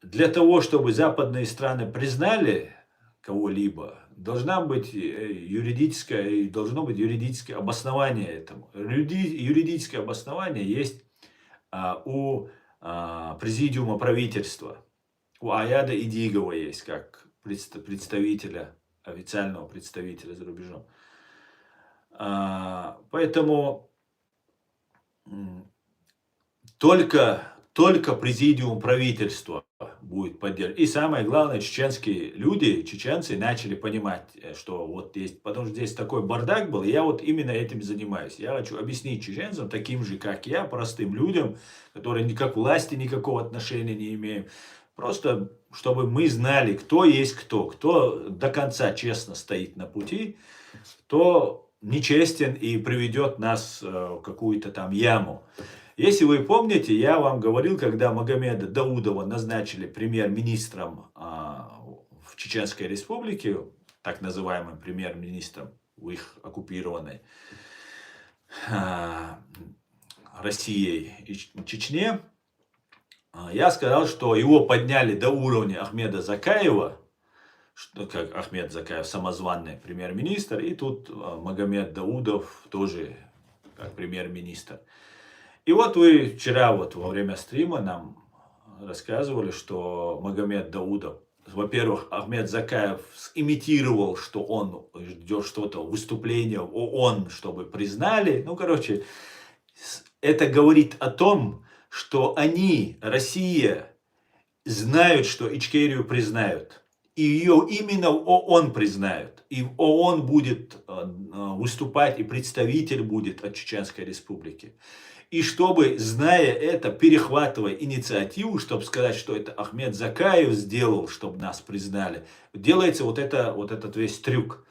Для того, чтобы западные страны признали кого-либо, должно быть юридическое обоснование этому. Юридическое обоснование есть у президиума правительства. У Аяда Идигова есть, как представителя, официального представителя за рубежом. Поэтому только президиум правительства будет поддерживать. И самое главное, чеченские люди, чеченцы начали понимать, что вот есть, потому что здесь такой бардак был, и я вот именно этим занимаюсь. Я хочу объяснить чеченцам, таким же, как я, простым людям, которые никак к власти никакого отношения не имеют. Просто, чтобы мы знали, кто есть кто до конца честно стоит на пути, кто нечестен и приведет нас в какую-то там яму. Если вы помните, я вам говорил, когда Магомеда Даудова назначили премьер-министром в Чеченской Республике, так называемым премьер-министром в их оккупированной Россией и Чечне, я сказал, что его подняли до уровня Ахмеда Закаева, как Ахмед Закаев самозванный премьер-министр, и тут Магомед Даудов тоже как премьер-министр. И вот вы вчера вот во время стрима нам рассказывали, что Магомед Даудов, во-первых, Ахмед Закаев имитировал, что он ждет что-то, выступление в ООН, чтобы признали. Ну, короче, это говорит о том, что они, Россия, знают, что Ичкерию признают. И ее именно в ООН признают. И в ООН будет выступать, и представитель будет от Чеченской Республики. И чтобы, зная это, перехватывая инициативу, чтобы сказать, что это Ахмед Закаев сделал, чтобы нас признали, делается вот этот весь трюк.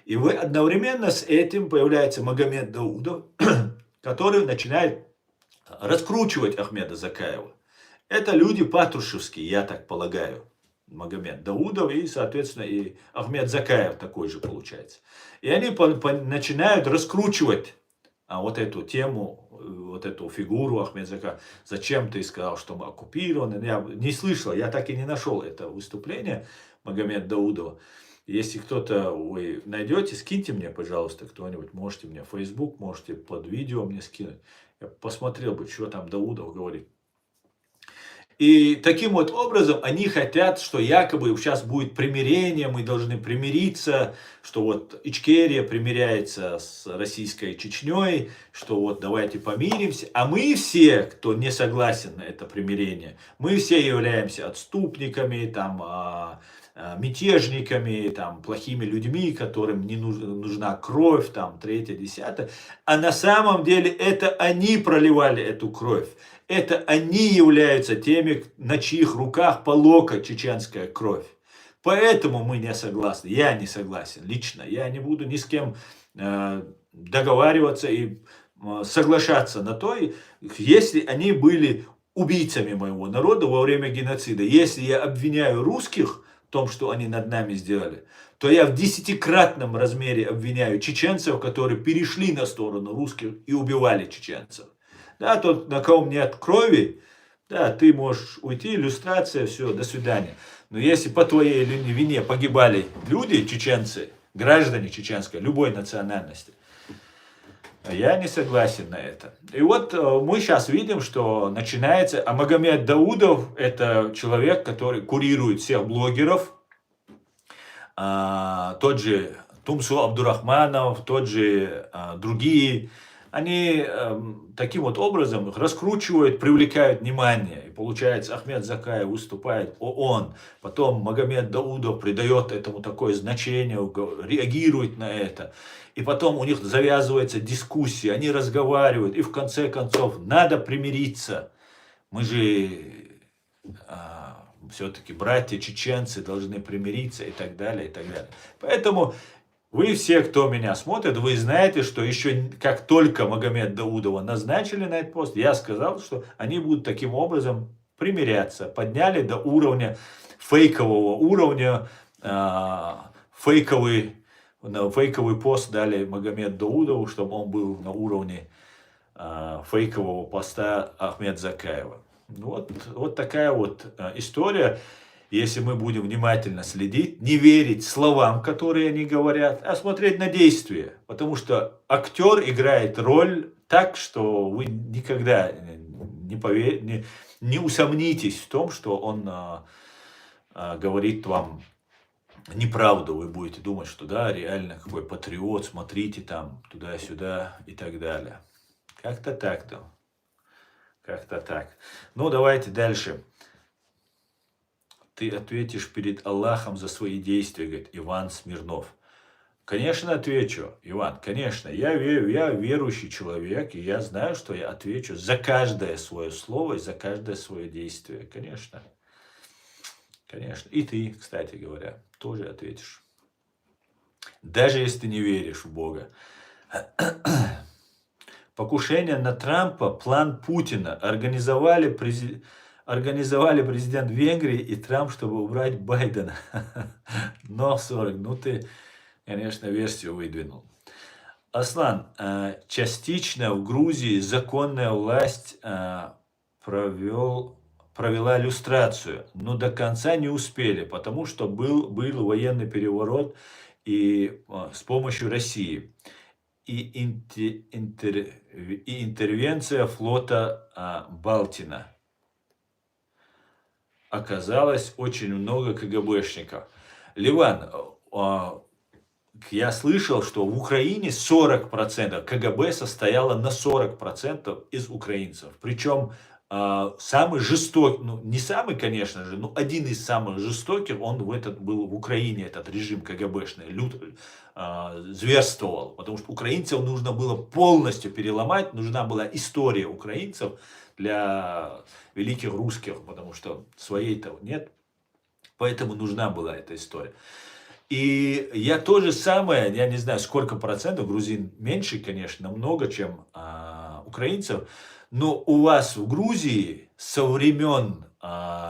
И вы одновременно с этим появляется Магомед Даудов, который начинает раскручивать Ахмеда Закаева. Это люди патрушевские, я так полагаю. Магомед Даудов и, соответственно, и Ахмед Закаев такой же получается. И они начинают раскручивать вот эту тему, вот эту фигуру Ахмед Закаев. Зачем ты сказал, что мы оккупированы? Я не слышал, я так и не нашел это выступление Магомед Даудова. Если кто-то вы найдете, скиньте мне, пожалуйста, кто-нибудь. Можете мне в Facebook, можете под видео мне скинуть. Я посмотрел бы, что там Даудов говорит. И таким вот образом они хотят, что якобы сейчас будет примирение, мы должны примириться, что вот Ичкерия примиряется с российской Чечней, что вот давайте помиримся. А мы все, кто не согласен на это примирение, мы все являемся отступниками, там, мятежниками, там, плохими людьми, которым не нужна кровь, там, третье, десятое. А на самом деле это они проливали эту кровь. Это они являются теми, на чьих руках по локоть чеченская кровь. Поэтому мы не согласны. Я не согласен лично. Я не буду ни с кем договариваться и соглашаться на то, если они были убийцами моего народа во время геноцида. Если я обвиняю русских в том, что они над нами сделали, то я в 10-кратном размере обвиняю чеченцев, которые перешли на сторону русских и убивали чеченцев. Да, тот, на ком нет крови, да, ты можешь уйти, иллюстрация, все, до свидания. Но если по твоей вине погибали люди, чеченцы, граждане чеченской, любой национальности, я не согласен на это. И вот мы сейчас видим, что начинается, а Магомед Даудов это человек, который курирует всех блогеров, тот же Тумсу Абдурахманов, тот же другие. Они таким вот образом их раскручивают, привлекают внимание. И получается, Ахмед Закаев выступает ООН, потом Магомед Даудов придает этому такое значение, реагирует на это. И потом у них завязывается дискуссия, они разговаривают, и в конце концов надо примириться. Мы же все-таки братья чеченцы должны примириться и так далее, и так далее. Поэтому вы все, кто меня смотрит, вы знаете, что еще как только Магомед Даудова назначили на этот пост, я сказал, что они будут таким образом примиряться. Подняли до уровня, фейкового уровня, фейковый пост дали Магомед Даудову, чтобы он был на уровне фейкового поста Ахмед Закаева. Вот такая вот история. Если мы будем внимательно следить, не верить словам, которые они говорят, а смотреть на действия. Потому что актер играет роль так, что вы никогда не усомнитесь в том, что он говорит вам неправду. Вы будете думать, что да, реально какой патриот, смотрите там туда-сюда и так далее. Как-то так-то. Как-то так. Ну, давайте дальше. Ты ответишь перед Аллахом за свои действия, говорит Иван Смирнов. Конечно, отвечу, Иван, конечно. Я верующий человек, и я знаю, что я отвечу за каждое свое слово и за каждое свое действие. Конечно. Конечно. И ты, кстати говоря, тоже ответишь. Даже если ты не веришь в Бога. Покушение на Трампа, план Путина. Организовали президент Венгрии и Трамп, чтобы убрать Байдена. Но 40. Ну ты, конечно, версию выдвинул. Аслан, частично в Грузии законная власть провела люстрацию, но до конца не успели, потому что был военный переворот и с помощью России. И интервенция флота Балтина. Оказалось очень много КГБшников. Ливан, я слышал, что в Украине 40% КГБ состояло на 40% из украинцев. Причем самый жестокий, ну не самый, конечно же, но один из самых жестоких, он был в Украине, этот режим КГБшный, зверствовал. Потому что украинцев нужно было полностью переломать, нужна была история украинцев для великих русских, потому что своей-то нет. Поэтому нужна была эта история. И я то же самое, я не знаю, сколько процентов, грузин меньше, конечно, намного, чем украинцев, но у вас в Грузии со времен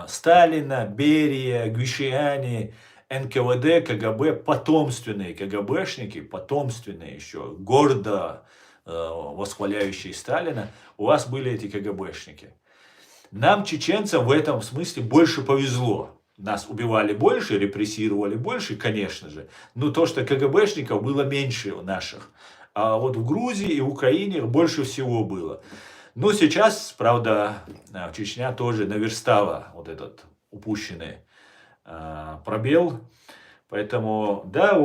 Сталина, Берия, Гвишиани, НКВД, КГБ, потомственные КГБшники, потомственные еще, гордо восхваляющие Сталина, у вас были эти КГБшники. Нам, чеченцам, в этом смысле больше повезло. Нас убивали больше, репрессировали больше, конечно же. Но то, что КГБшников было меньше наших. А вот в Грузии и в Украине больше всего было. Но сейчас, правда, Чечня тоже наверстала вот этот упущенный пробел. Поэтому, да,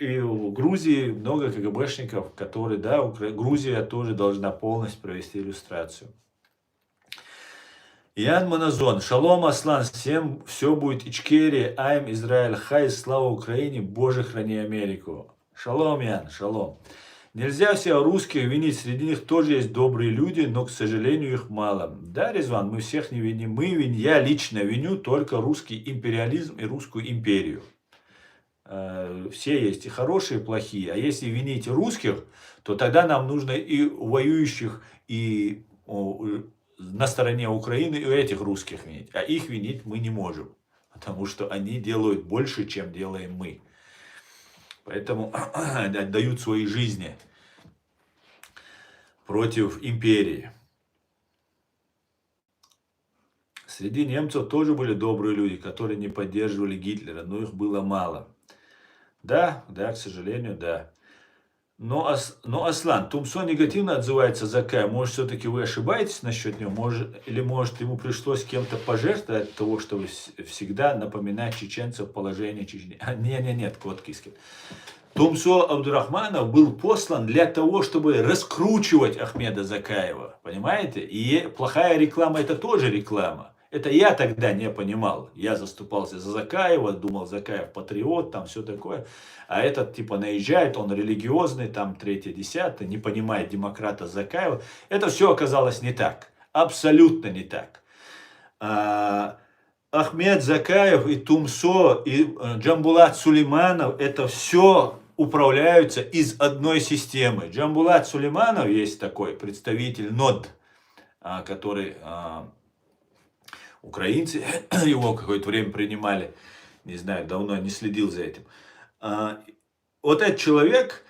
и в Грузии много КГБшников, которые, да, Грузия тоже должна полностью провести иллюстрацию. Ян Моназон, шалом, Аслан, всем все будет Ичкерия, Айм, Израиль, Хай, слава Украине, Боже, храни Америку. Шалом, Ян, шалом. Нельзя всех русских винить, среди них тоже есть добрые люди, но, к сожалению, их мало. Да, Резван, мы всех не виним. Я лично виню только русский империализм и русскую империю. Все есть и хорошие, и плохие. А если винить русских, то тогда нам нужно и воюющих, и на стороне Украины, и этих русских винить. А их винить мы не можем, потому что они делают больше, чем делаем мы. Поэтому отдают свои жизни против империи. Среди немцев тоже были добрые люди, которые не поддерживали Гитлера, но их было мало. Да, к сожалению, да. Но Аслан, Тумсо негативно отзывается за Закая. Может, все-таки вы ошибаетесь насчет него? Или может ему пришлось кем-то пожертвовать от того, чтобы всегда напоминать чеченцев положение Чечни? Нет, кот Кискин. Тумсо Абдурахманов был послан для того, чтобы раскручивать Ахмеда Закаева. Понимаете? И плохая реклама — это тоже реклама. Это я тогда не понимал. Я заступался за Закаева, думал, Закаев патриот, там все такое. А этот типа наезжает, он религиозный, там 3-10, не понимает демократа Закаева. Это все оказалось не так. Абсолютно не так. Ахмед Закаев и Тумсо, и Джамбулат Сулейманов, это все управляются из одной системы. Джамбулат Сулейманов есть такой представитель НОД, который украинцы его какое-то время принимали. Не знаю, давно не следил за этим. Вот этот человек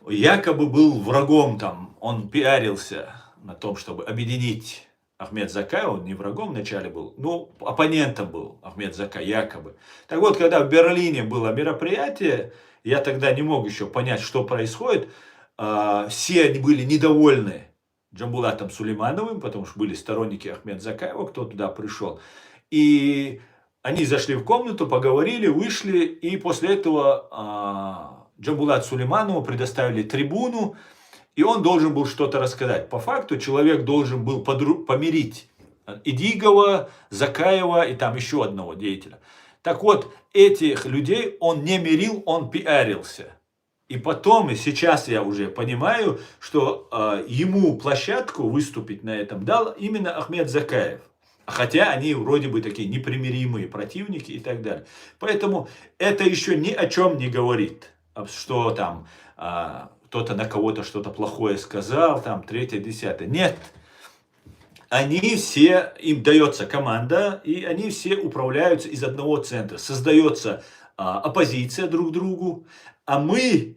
якобы был врагом там. Он пиарился на том, чтобы объединить Ахмед Закаев. Он не врагом вначале был, но оппонентом был Ахмед Закаев якобы. Так вот, когда в Берлине было мероприятие, я тогда не мог еще понять, что происходит. Все они были недовольны Джамбулатом Сулеймановым, потому что были сторонники Ахмед Закаева, кто туда пришел. И они зашли в комнату, поговорили, вышли, и после этого Джамбулат Сулейманову предоставили трибуну, и он должен был что-то рассказать. По факту человек должен был помирить Идигова, Закаева и там еще одного деятеля. Так вот, этих людей он не мирил, он пиарился. И потом, и сейчас я уже понимаю, что ему площадку выступить на этом дал именно Ахмед Закаев. Хотя они вроде бы такие непримиримые противники и так далее. Поэтому это еще ни о чем не говорит. Что там кто-то на кого-то что-то плохое сказал, там 3-10. Нет. Они все, им дается команда, и они все управляются из одного центра. Создается оппозиция друг другу, а мы,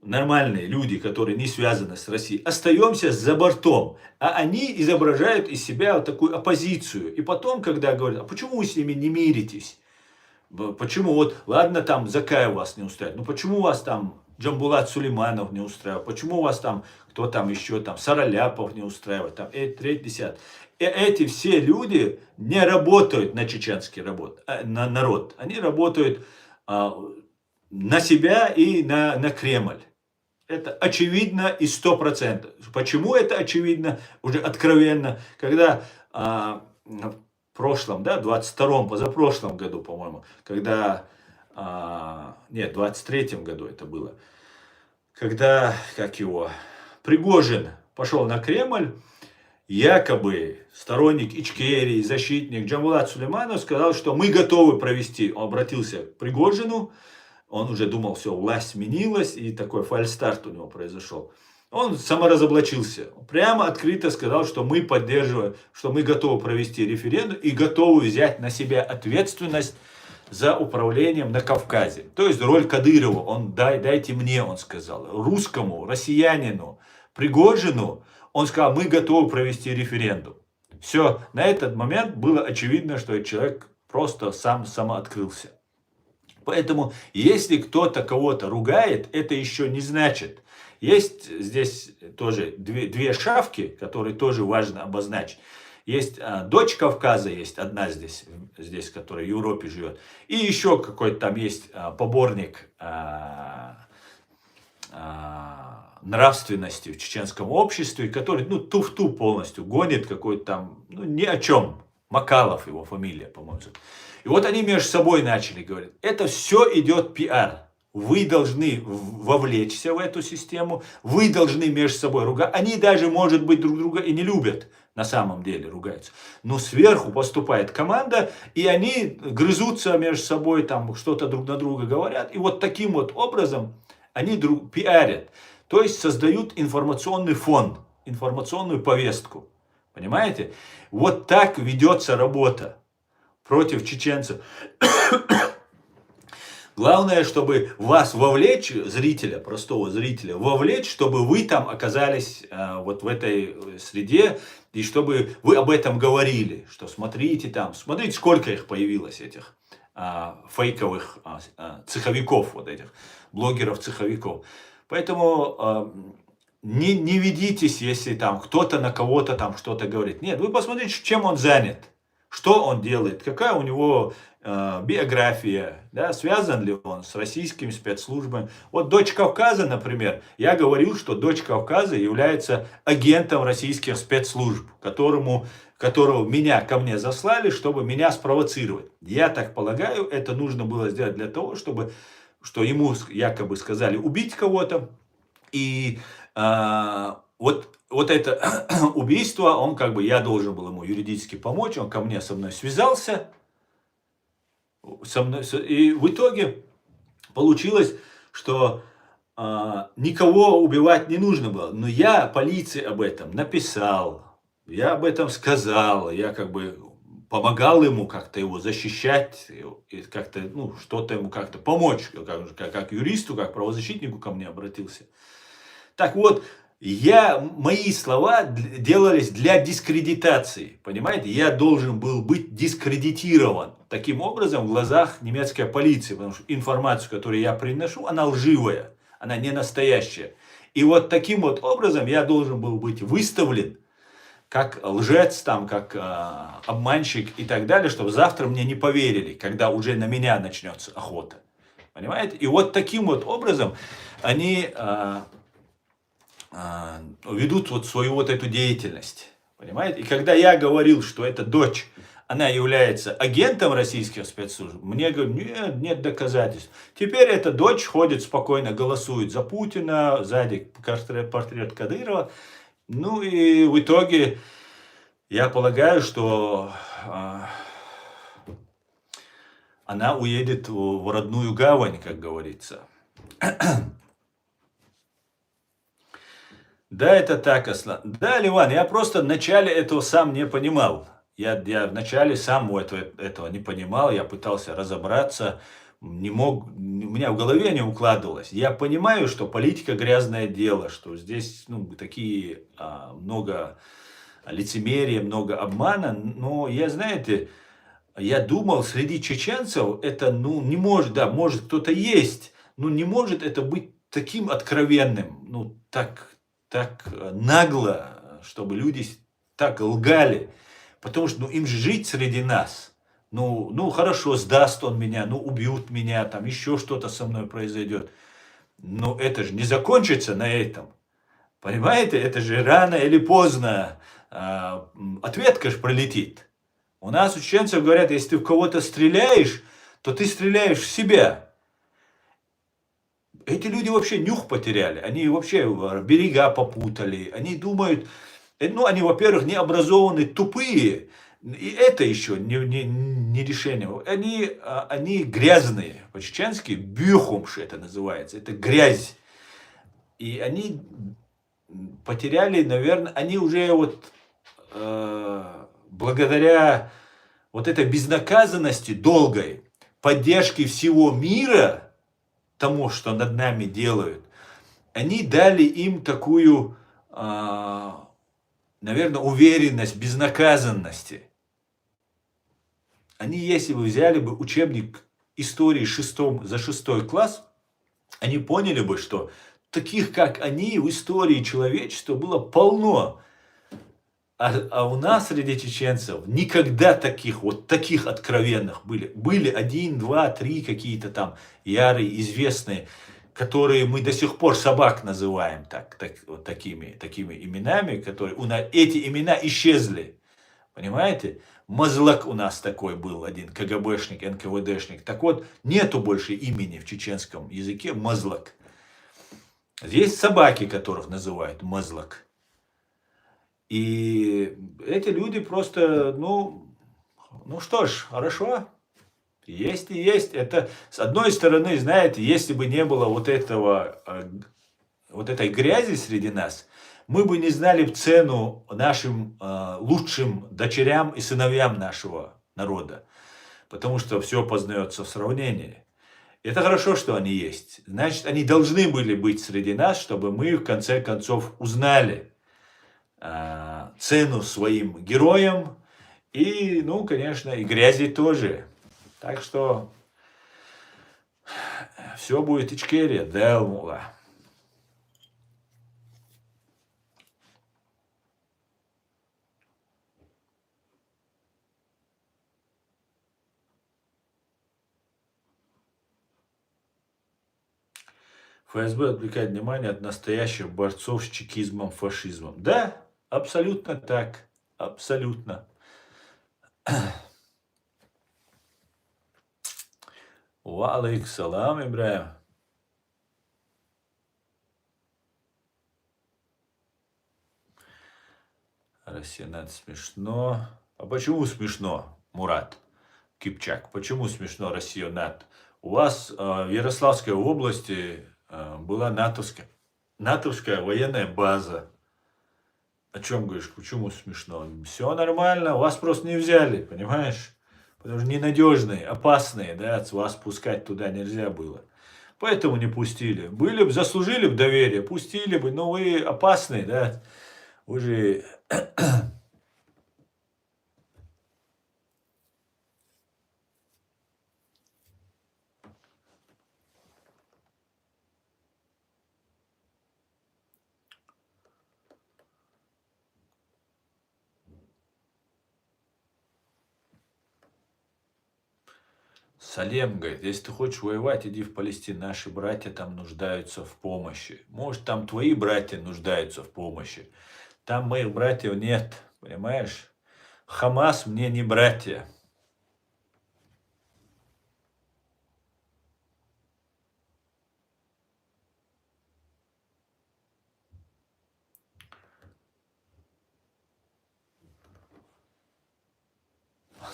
нормальные люди, которые не связаны с Россией, остаемся за бортом. А они изображают из себя вот такую оппозицию. И потом, когда говорят, а почему вы с ними не миритесь? Почему вот, ладно, там Закаев вас не устраивает, но почему вас там Джамбулат Сулейманов не устраивает? Почему вас там, кто там еще, там Сараляпов не устраивает? Там, 3-10. Эти все люди не работают на чеченский на народ. Они работают на себя и на Кремль. Это очевидно и 100%. Почему это очевидно, уже откровенно, когда в прошлом, да, 22-м, позапрошлом году, по-моему, когда, нет, в 23-м году это было, когда, Пригожин пошел на Кремль, якобы сторонник Ичкерии, защитник Джамбулат Сулейманов сказал, что мы готовы провести, он обратился к Пригожину, он уже думал, все, власть сменилась, и такой фальстарт у него произошел. Он саморазоблачился. Прямо открыто сказал, что мы поддерживаем, что мы готовы провести референдум и готовы взять на себя ответственность за управлением на Кавказе. То есть роль Кадырова. Он, дайте мне, он сказал. Русскому, россиянину, Пригожину, он сказал, мы готовы провести референдум. Все, на этот момент было очевидно, что этот человек просто самооткрылся. Поэтому, если кто-то кого-то ругает, это еще не значит. Есть здесь тоже две шавки, которые тоже важно обозначить. Есть дочь Кавказа, есть одна здесь, которая в Европе живет. И еще какой-то там есть поборник нравственности в чеченском обществе, который туфту полностью гонит какой-то там, ни о чем. Макалов его фамилия, по-моему. И вот они между собой начали говорить, это все идет пиар. Вы должны вовлечься в эту систему, вы должны между собой ругаться. Они даже, может быть, друг друга и не любят, на самом деле ругаются. Но сверху поступает команда, и они грызутся между собой, там что-то друг на друга говорят. И вот таким вот образом они пиарят. То есть создают информационный фон, информационную повестку. Понимаете? Вот так ведется работа против чеченцев. Главное, чтобы вас вовлечь, зрителя, простого зрителя, вовлечь, чтобы вы там оказались вот в этой среде, и чтобы вы об этом говорили, что смотрите там, смотрите, сколько их появилось, этих фейковых цеховиков, вот этих блогеров-цеховиков. Поэтому не ведитесь, если там кто-то на кого-то там что-то говорит. Нет, вы посмотрите, чем он занят, что он делает, какая у него биография, да, связан ли он с российскими спецслужбами. Вот «Дочь Кавказа», например, я говорил, что «Дочь Кавказа» является агентом российских спецслужб, которого ко мне заслали, чтобы меня спровоцировать. Я так полагаю, это нужно было сделать для того, что ему якобы сказали убить кого-то. И вот это убийство, он я должен был ему юридически помочь, он со мной связался. И в итоге получилось, что никого убивать не нужно было. Но я полиции об этом написал, я об этом сказал, я помогал ему как-то его защищать, и как-то, что-то ему как-то помочь, как юристу, как правозащитнику ко мне обратился. Так вот, мои слова делались для дискредитации, понимаете? Я должен был быть дискредитирован таким образом в глазах немецкой полиции, потому что информацию, которую я приношу, она лживая, она не настоящая. И вот таким вот образом я должен был быть выставлен как лжец, как обманщик и так далее, чтобы завтра мне не поверили, когда уже на меня начнется охота. Понимаете? И вот таким вот образом они ведут вот свою вот эту деятельность. Понимаете? И когда я говорил, что эта дочь, она является агентом российских спецслужб, мне говорят, нет доказательств. Теперь эта дочь ходит спокойно, голосует за Путина, сзади портрет Кадырова. Ну и в итоге я полагаю, что она уедет в родную гавань, как говорится. Да, это так, Аслан. Да, Ливан, я просто в начале этого сам не понимал. Я в начале сам этого не понимал, я пытался разобраться, не мог, у меня в голове не укладывалось. Я понимаю, что политика грязное дело, что здесь такие много лицемерия, много обмана, но я думал, среди чеченцев это не может, да, может кто-то есть, но не может это быть таким откровенным, так нагло, чтобы люди так лгали. Потому что им же жить среди нас. Хорошо, сдаст он меня, убьют меня, там еще что-то со мной произойдет. Но это же не закончится на этом. Понимаете, это же рано или поздно ответка же пролетит. У нас у чеченцев говорят, если ты в кого-то стреляешь, то ты стреляешь в себя. Эти люди вообще нюх потеряли, они вообще берега попутали, они думают, они, во-первых, необразованные, тупые, и это еще не решение. Они грязные, по-чеченски бюхумши это называется, это грязь. И они потеряли, наверное, они уже благодаря этой безнаказанности долгой, поддержке всего мира, тому, что над нами делают, они дали им такую, наверное, уверенность, безнаказанности. Они, если бы взяли бы учебник истории за 6 класс, они поняли бы, что таких, как они, в истории человечества было полно. А у нас среди чеченцев никогда таких откровенных были 1, 2, 3 какие-то там ярые, известные, которые мы до сих пор собак называем такими именами, эти имена исчезли. Понимаете? Мазлак у нас такой был один, КГБшник, НКВДшник. Так вот, нету больше имени в чеченском языке Мазлак. Есть собаки, которых называют Мазлак. И эти люди просто, ну что ж, хорошо. Есть и есть. Это, с одной стороны, знаете, если бы не было вот этой грязи среди нас, мы бы не знали цену нашим лучшим дочерям и сыновьям нашего народа. Потому что все познается в сравнении. Это хорошо, что они есть. Значит, они должны были быть среди нас, чтобы мы в конце концов узнали цену своим героям. И, ну, конечно, и грязи тоже. Так что все будет Ичкерия, Делмула. ФСБ отвлекает внимание от настоящих борцов с чекизмом, фашизмом. Да, абсолютно так. Абсолютно. Валейк салам, Ибраим. Россия, смешно. А почему смешно, Мурат Кипчак? Почему смешно Россия, НАТО? У вас в Ярославской области была натовская военная база. О чем говоришь? Почему смешно? Все нормально, вас просто не взяли, понимаешь? Потому что ненадежные, опасные, да, вас пускать туда нельзя было. Поэтому не пустили. Были бы, заслужили бы доверие, пустили бы, но вы опасные, да. Вы же... Салем говорит, если ты хочешь воевать, иди в Палестину. Наши братья там нуждаются в помощи. Может, там твои братья нуждаются в помощи. Там моих братьев нет, понимаешь? Хамас мне не братья.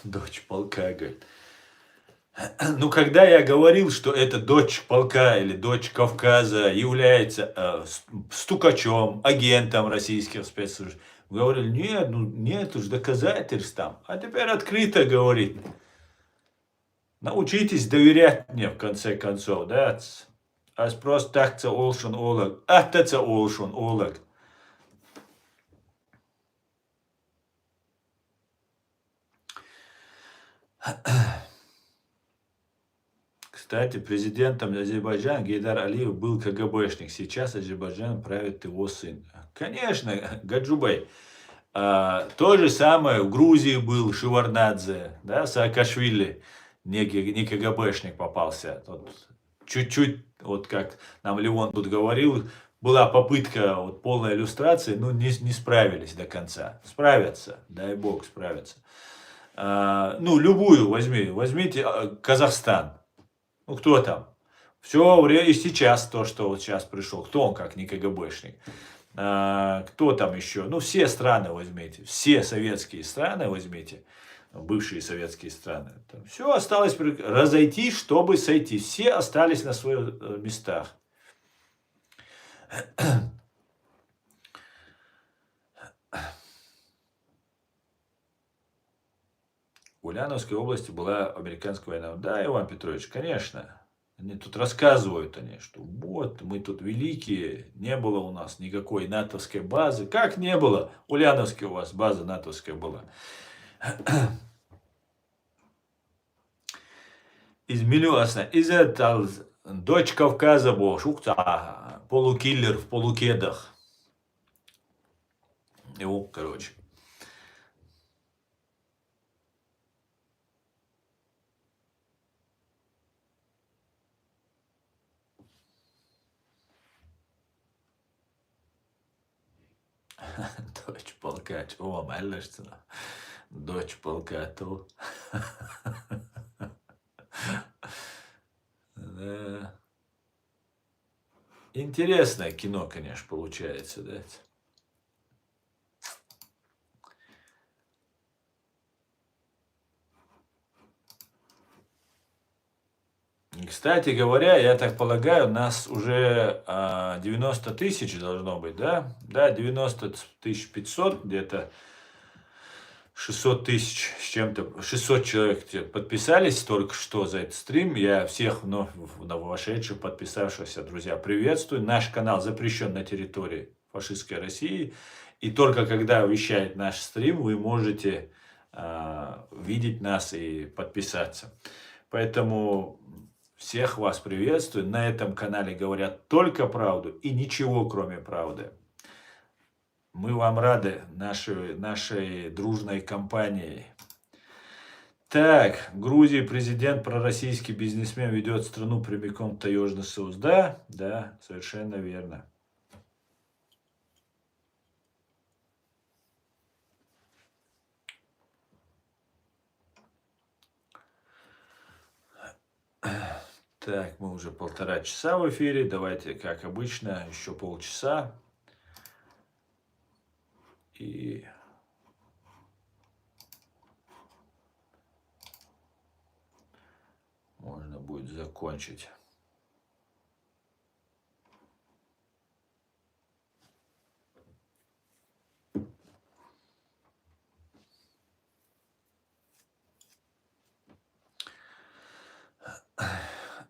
Дочь полка, говорит. Ну, когда я говорил, что эта дочь полка или дочь Кавказа является стукачом, агентом российских спецслужб, говорили, нет, ну нет уж доказательств там. А теперь открыто говорит. Научитесь доверять мне в конце концов, да? А просто так-то олшун олаг. Ахта-то олшун олаг. Кстати, президентом Азербайджана Гейдар Алиев был КГБшник. Сейчас Азербайджан правит его сын. Конечно, Гаджубай. То же самое в Грузии был Шеварднадзе, да, Саакашвили, не КГБшник попался. Тут чуть-чуть, вот как нам Леон тут говорил, была попытка вот, полной иллюстрации, но не справились до конца. Справятся, дай бог справятся. Ну, любую возьмите Казахстан. Ну, кто там? Все время и сейчас то, что вот сейчас пришел. Кто он, как не КГБшник? Кто там еще? Ну, все страны возьмите. Все советские страны возьмите. Бывшие советские страны. Все осталось разойтись, чтобы сойти. Все остались на своих местах. В Ульяновской области была американская война. Да, Иван Петрович, конечно. Они тут рассказывают они, что вот мы тут великие, не было у нас никакой натовской базы. Как не было? Ульяновской у вас база натовская была. Из Милюасна, из этого дочь Кавказа был, шукта, полукиллер в полукедах. Его, короче. Дочь полкач. О, мәлләштина. Дочь полка АТО. Да. Интересное кино, конечно, получается, да. Кстати говоря, я так полагаю, нас уже 90 тысяч должно быть, да? Да, 90 500, где-то 600 тысяч с чем-то, 600 человек подписались только что за этот стрим. Я всех вновь вошедших, подписавшихся, друзья, приветствую. Наш канал запрещен на территории фашистской России. И только когда вещает наш стрим, вы можете видеть нас и подписаться. Поэтому всех вас приветствую. На этом канале говорят только правду и ничего кроме правды. Мы вам рады, нашей дружной компанией. Так, в Грузии президент, пророссийский бизнесмен, ведет страну прямиком в таежный соус. Да, да, совершенно верно. Так, мы уже 1,5 часа в эфире. Давайте, как обычно, еще полчаса. И можно будет закончить.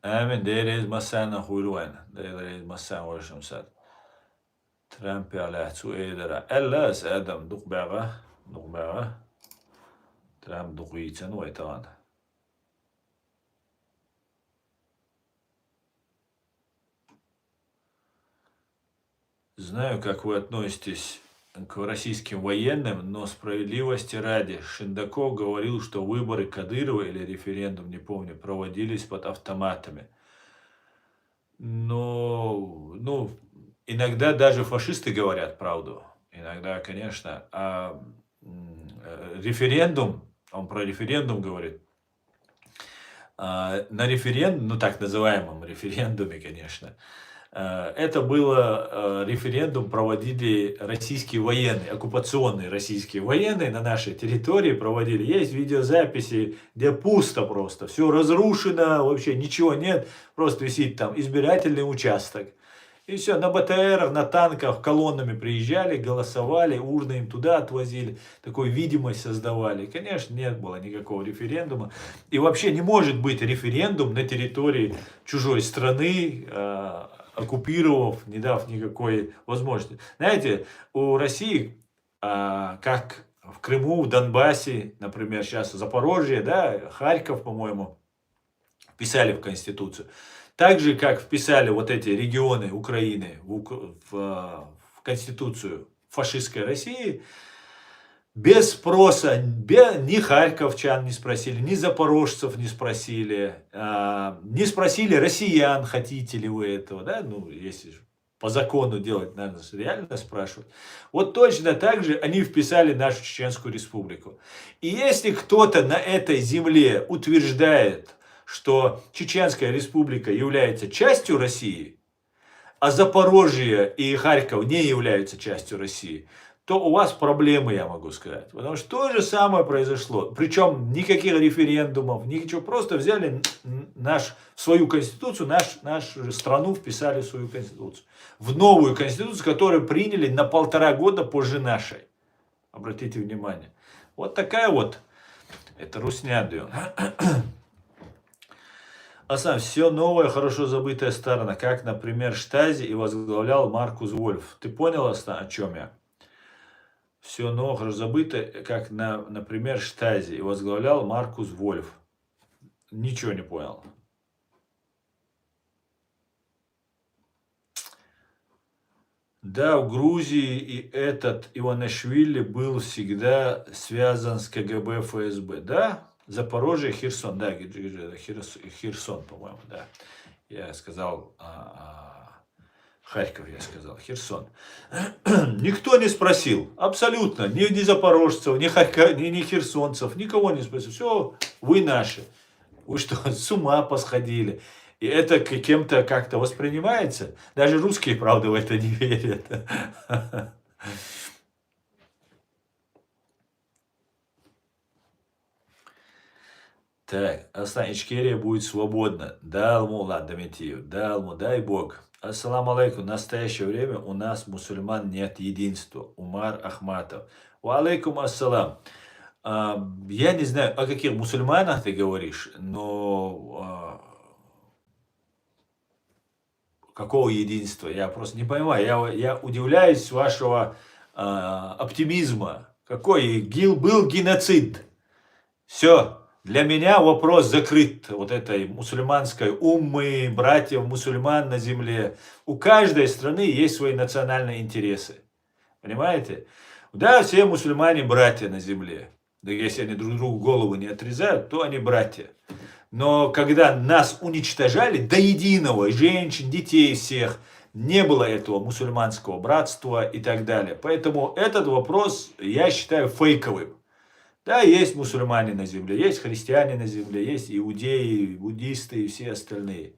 Amin, değeriz masana huyruan. Değeriz masan varşım sad. Trump ala su edera. Ellas adam dukbaga. Trump dukuyicen waytan. Знаю, как вы относитесь к российским военным, но справедливости ради, Шиндаков говорил, что выборы Кадырова или референдум, не помню, проводились под автоматами. Но, иногда даже фашисты говорят правду. Иногда, конечно. Референдум, он про референдум говорит. На референдум, так называемом референдуме, конечно, это было референдум, проводили российские военные, оккупационные российские военные на нашей территории проводили. Есть видеозаписи, где пусто просто, все разрушено, вообще ничего нет, просто висит там избирательный участок. И все, на БТРах, на танках колоннами приезжали, голосовали, урны им туда отвозили, такую видимость создавали. Конечно, нет было никакого референдума. И вообще не может быть референдум на территории чужой страны, оккупировав, не дав никакой возможности. Знаете, у России, как в Крыму, в Донбассе, например, сейчас Запорожье, да, Харьков, по-моему, вписали в Конституцию. Так же, как вписали вот эти регионы Украины в Конституцию фашистской России, без спроса, ни харьковчан не спросили, ни запорожцев не спросили россиян, хотите ли вы этого, да, ну, если по закону делать, надо реально спрашивать. Вот точно так же они вписали нашу Чеченскую Республику. И если кто-то на этой земле утверждает, что Чеченская Республика является частью России, а Запорожье и Харьков не являются частью России, то у вас проблемы, я могу сказать. Потому что то же самое произошло. Причем никаких референдумов, ничего. Просто взяли свою конституцию, нашу страну вписали в свою конституцию. В новую конституцию, которую приняли на 1,5 года позже нашей. Обратите внимание. Вот такая вот. Это русня. Асан, все новое, хорошо забытое старое, как, например, Штази и возглавлял Маркус Вольф. Ты понял, Асан, о чем я? Все новое, хорошо забытое, как, например, Штази и возглавлял Маркус Вольф. Ничего не понял. Да, в Грузии и этот Иванишвили был всегда связан с КГБ, ФСБ. Да, Запорожье, Херсон, да, Херсон, по-моему, да. Я сказал Харьков, я сказал, Херсон. Никто не спросил, абсолютно, ни запорожцев, ни херсонцев, никого не спросил. Все, вы наши. Вы что, с ума посходили? И это кем-то как-то воспринимается? Даже русские, правда, в это не верят. Так, Ичкерия будет свободна. Далму, ладно, Дометиев, Далму, дай Бог. Ассаламу алейкум. В настоящее время у нас, мусульман, нет единства. Умар Ахматов. Ва алейкум ассалам. Я не знаю, о каких мусульманах ты говоришь, но какого единства? Я просто не понимаю. Я удивляюсь вашего оптимизма. Какой был геноцид? Все. Для меня вопрос закрыт вот этой мусульманской уммы, братьев мусульман на земле. У каждой страны есть свои национальные интересы. Понимаете? Да, все мусульмане братья на земле. Да если они друг другу голову не отрезают, то они братья. Но когда нас уничтожали до единого, женщин, детей всех, не было этого мусульманского братства и так далее. Поэтому этот вопрос я считаю фейковым. Да, есть мусульмане на земле, есть христиане на земле, есть иудеи, буддисты и все остальные.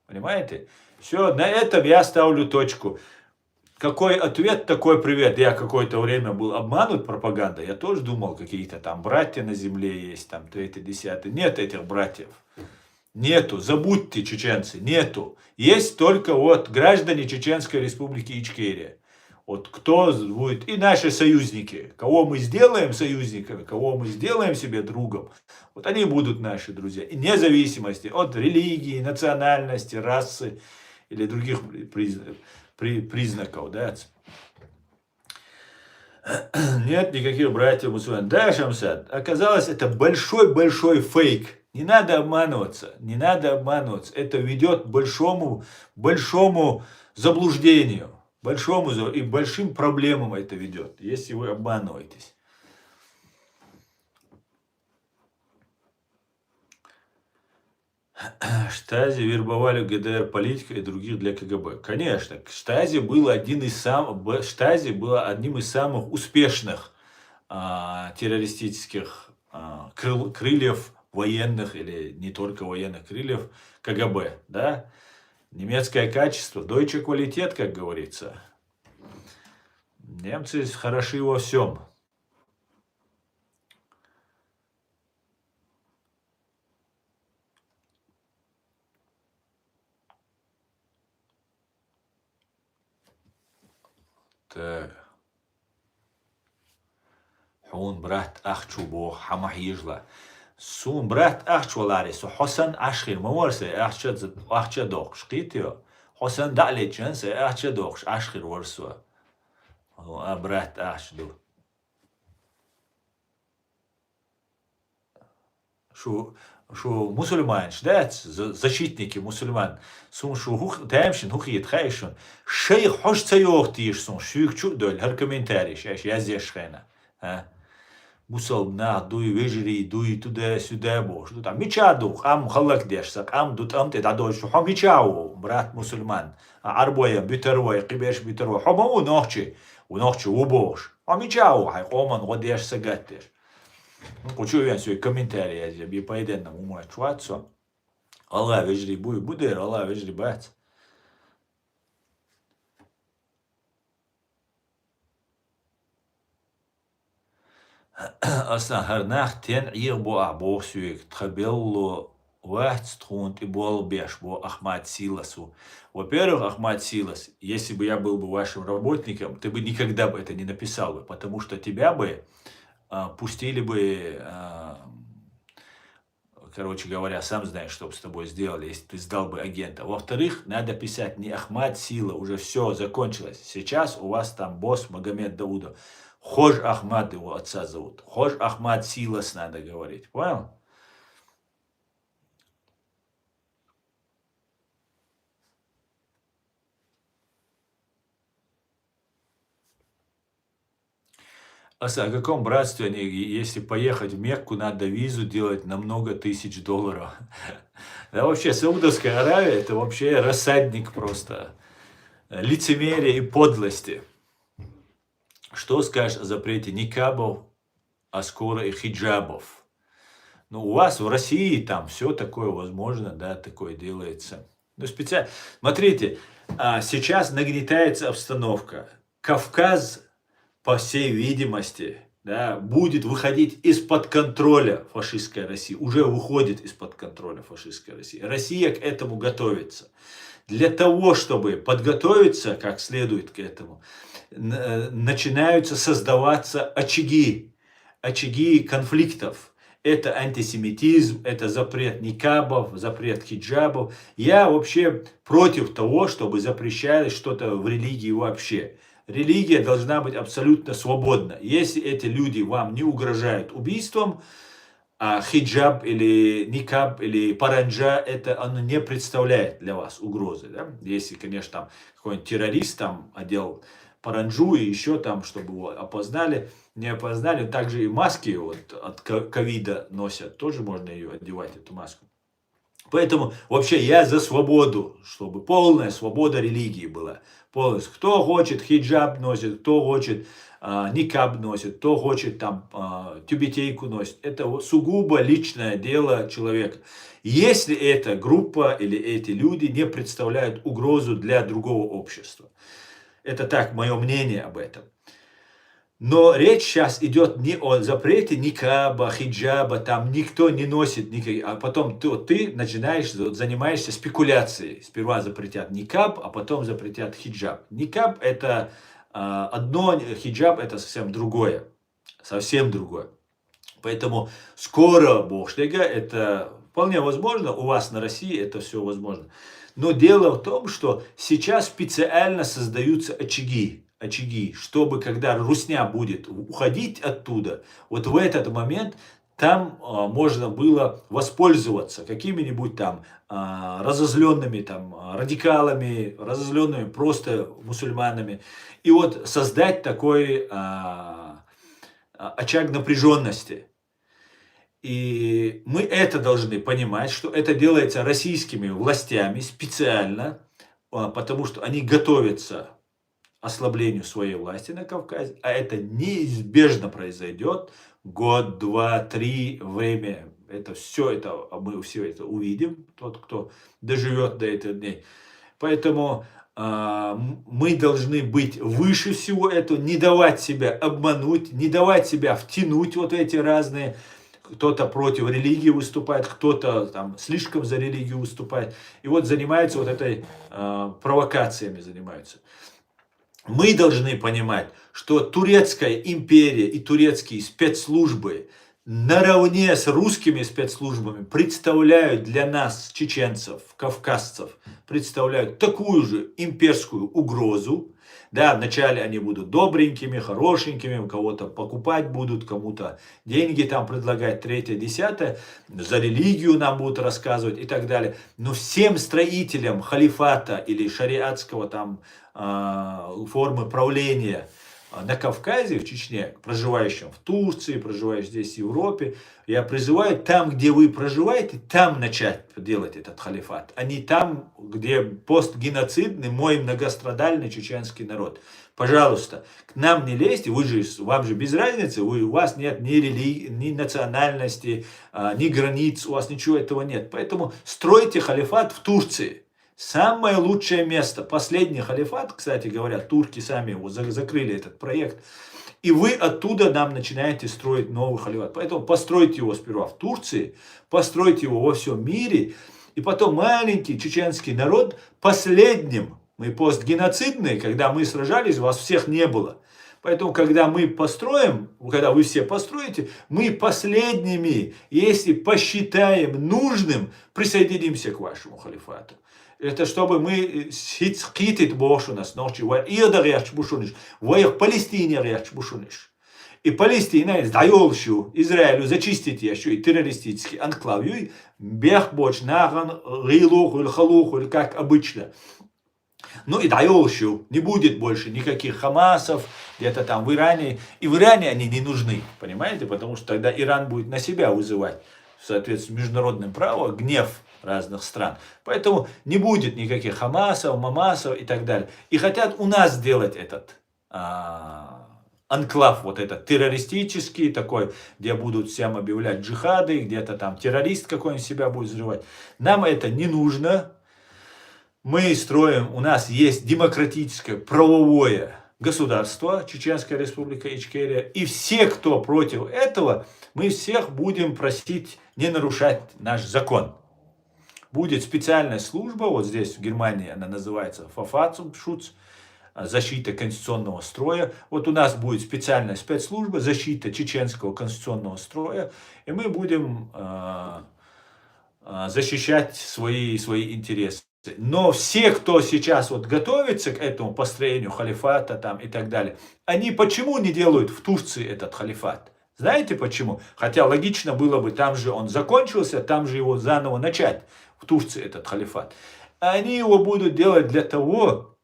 Понимаете? Все, на этом я ставлю точку. Какой ответ, такой привет. Я какое-то время был обманут пропагандой. Я тоже думал, какие-то там братья на земле есть, там 3-10. Нет этих братьев. Нету. Забудьте, чеченцы, нету. Есть только вот граждане Чеченской Республики Ичкерия. Вот кто будет, и наши союзники, кого мы сделаем союзниками, кого мы сделаем себе другом, вот они будут наши друзья. И вне зависимости от религии, национальности, расы или других признаков. Да? Нет никаких братьев мусульман. Да, Шамсад, оказалось, это большой-большой фейк. Не надо обманываться, не надо обманываться. Это ведет к большому заблуждению. И большим проблемам это ведет, если вы обманываетесь. Штази вербовали ГДР политика и других для КГБ. Конечно, Штази было одним из самых успешных террористических крыльев военных, или не только военных крыльев КГБ, да? Немецкое качество, Deutsche Qualität, как говорится. Немцы хороши во всем. Так. Хун брат ахчубо хамах ежла. Сун брат ахчвалари со Хосан ашхир маморсе ахча докш қитио. Хосан дали чансе ахча докш ашхир ворсуа. А брат ахчду. Шу мусульман, да, защитники мусульман. Сун шу даймшин хухиет хайшун. Шейх хош цайох тиш сун шуик чудоль. Хар комментарий, я здесь хена. Мусульман дуй вежри, дуй туда-сюда бош. Тут мечадух, ам халак дешсак, ам тут амте дадой шу хам мечау, брат мусульман. Арбоя битервой, кибеш битервой. Хамау нохчи, убош. Ам мечау, хай хоман годеш сагатеш. Почему я свой комментарий, я би пойден на уму чуатсо. Аллах вежри буй будер, Аллах вежри бац. Aslan her nacht ten bo abo suik тхабелло вахт струнт и бол беш бо Ахмад Силасу. Во-первых, Ахмад Силас, если бы я был бы вашим работником, ты бы никогда бы это не написал бы, потому что тебя бы пустили бы, короче говоря, сам знаешь, что бы с тобой сделали, если ты сдал бы агента. Во-вторых, надо писать не Ахмад Сила, уже все закончилось. Сейчас у вас там босс Магомед Даудов. Хож Ахмад его отца зовут. Хож Ахмад Силас надо говорить. Понял? О каком братстве, если поехать в Мекку, надо визу делать на много тысяч $. Да вообще, Саудовская Аравия, это вообще рассадник просто. лицемерия и подлости. Что скажешь о запрете никабов, а скоро и хиджабов? Ну, у вас в России там все такое возможно, да, такое делается. Ну, специально. Смотрите, сейчас нагнетается обстановка. Кавказ, по всей видимости, да, будет выходить из-под контроля фашистской России. Уже выходит из-под контроля фашистской России. Россия к этому готовится. Для того, чтобы подготовиться как следует к этому, начинаются создаваться очаги конфликтов. Это антисемитизм, это запрет никабов, запрет хиджабов. Я вообще против того, чтобы запрещалось что-то в религии вообще. Религия должна быть абсолютно свободна. Если эти люди вам не угрожают убийством, а хиджаб или никаб или паранджа, это оно не представляет для вас угрозы. Да? Если, конечно, там какой-нибудь террорист там одел паранджу и еще там, чтобы его опознали, не опознали. Также и маски вот от ковида носят, тоже можно ее одевать, эту маску. Поэтому вообще я за свободу, чтобы полная свобода религии была. Полностью. Кто хочет хиджаб носит, кто хочет никаб носит, кто хочет там тюбетейку носит. Это сугубо личное дело человека. Если эта группа или эти люди не представляют угрозу для другого общества. Это так, мое мнение об этом. Но речь сейчас идет не о запрете никаба, хиджаба, там никто не носит никаких, а потом ты начинаешь, занимаешься спекуляцией. Сперва запретят никаб, а потом запретят хиджаб. Никаб это одно, хиджаб это совсем другое. Совсем другое. Поэтому скоро, Богштега, это вполне возможно, у вас на России это все возможно. Но дело в том, что сейчас специально создаются очаги, чтобы когда русня будет уходить оттуда, вот в этот момент там можно было воспользоваться какими-нибудь там разозленными там радикалами, разозленными просто мусульманами, и вот создать такой очаг напряженности. И мы это должны понимать, что это делается российскими властями специально, потому что они готовятся ослаблению своей власти на Кавказе, а это неизбежно произойдет год, два, три, время. Это все это, мы все это увидим, тот, кто доживет до этих дней. Поэтому мы должны быть выше всего этого, не давать себя обмануть, не давать себя втянуть вот эти разные. Кто-то против религии выступает, кто-то там слишком за религию выступает. И вот занимаются вот этой провокациями занимаются. Мы должны понимать, что турецкая империя и турецкие спецслужбы наравне с русскими спецслужбами представляют для нас, чеченцев, кавказцев, представляют такую же имперскую угрозу. Да, вначале они будут добренькими, хорошенькими, кого-то покупать будут, кому-то деньги там предлагать, третье, десятое, за религию нам будут рассказывать и так далее. Но всем строителям халифата или шариатского там формы правления на Кавказе, в Чечне, проживающим в Турции, проживающим здесь в Европе, я призываю там, где вы проживаете, там начать делать этот халифат, а не там, где постгеноцидный мой многострадальный чеченский народ. Пожалуйста, к нам не лезьте, вам же без разницы, у вас нет ни религии, ни национальности, ни границ, у вас ничего этого нет. Поэтому стройте халифат в Турции. Самое лучшее место, последний халифат, кстати говоря, турки сами его закрыли, этот проект, и вы оттуда нам начинаете строить новый халифат. Поэтому постройте его сперва в Турции, постройте его во всем мире, и потом маленький чеченский народ последним, мы постгеноцидные, когда мы сражались, вас всех не было. Поэтому, когда мы построим, когда вы все построите, мы последними, если посчитаем нужным, присоединимся к вашему халифату. Это чтобы мы хитит Бог у нас ночи, в Палестине речь бушуниш. И Палестина сдаёлщу Израилю зачистить еще и террористический анклав, и бех боч наган рилух или халух, или как обычно. Ну и даёлщу, не будет больше никаких Хамасов где-то там в Иране. И в Иране они не нужны, понимаете? Потому что тогда Иран будет на себя вызывать в соответствии с международным правом гнев разных стран. Поэтому не будет никаких Хамасов, Мамасов и так далее. И хотят у нас сделать этот анклав, вот этот террористический такой, где будут всем объявлять джихады, где-то там террорист какой-нибудь себя будет взрывать. Нам это не нужно. Мы строим, у нас есть демократическое, правовое государство, Чеченская республика Ичкерия. И все, кто против этого, мы всех будем просить не нарушать наш закон. Будет специальная служба, вот здесь в Германии она называется Verfassungsschutz, защита конституционного строя. Вот у нас будет специальная спецслужба, защита чеченского конституционного строя, и мы будем защищать свои интересы. Но все, кто сейчас вот готовится к этому построению халифата там и так далее, они почему не делают в Турции этот халифат? Знаете почему? Хотя логично было бы, там же он закончился, там же его заново начать, в Турции этот халифат. Они его будут делать для того,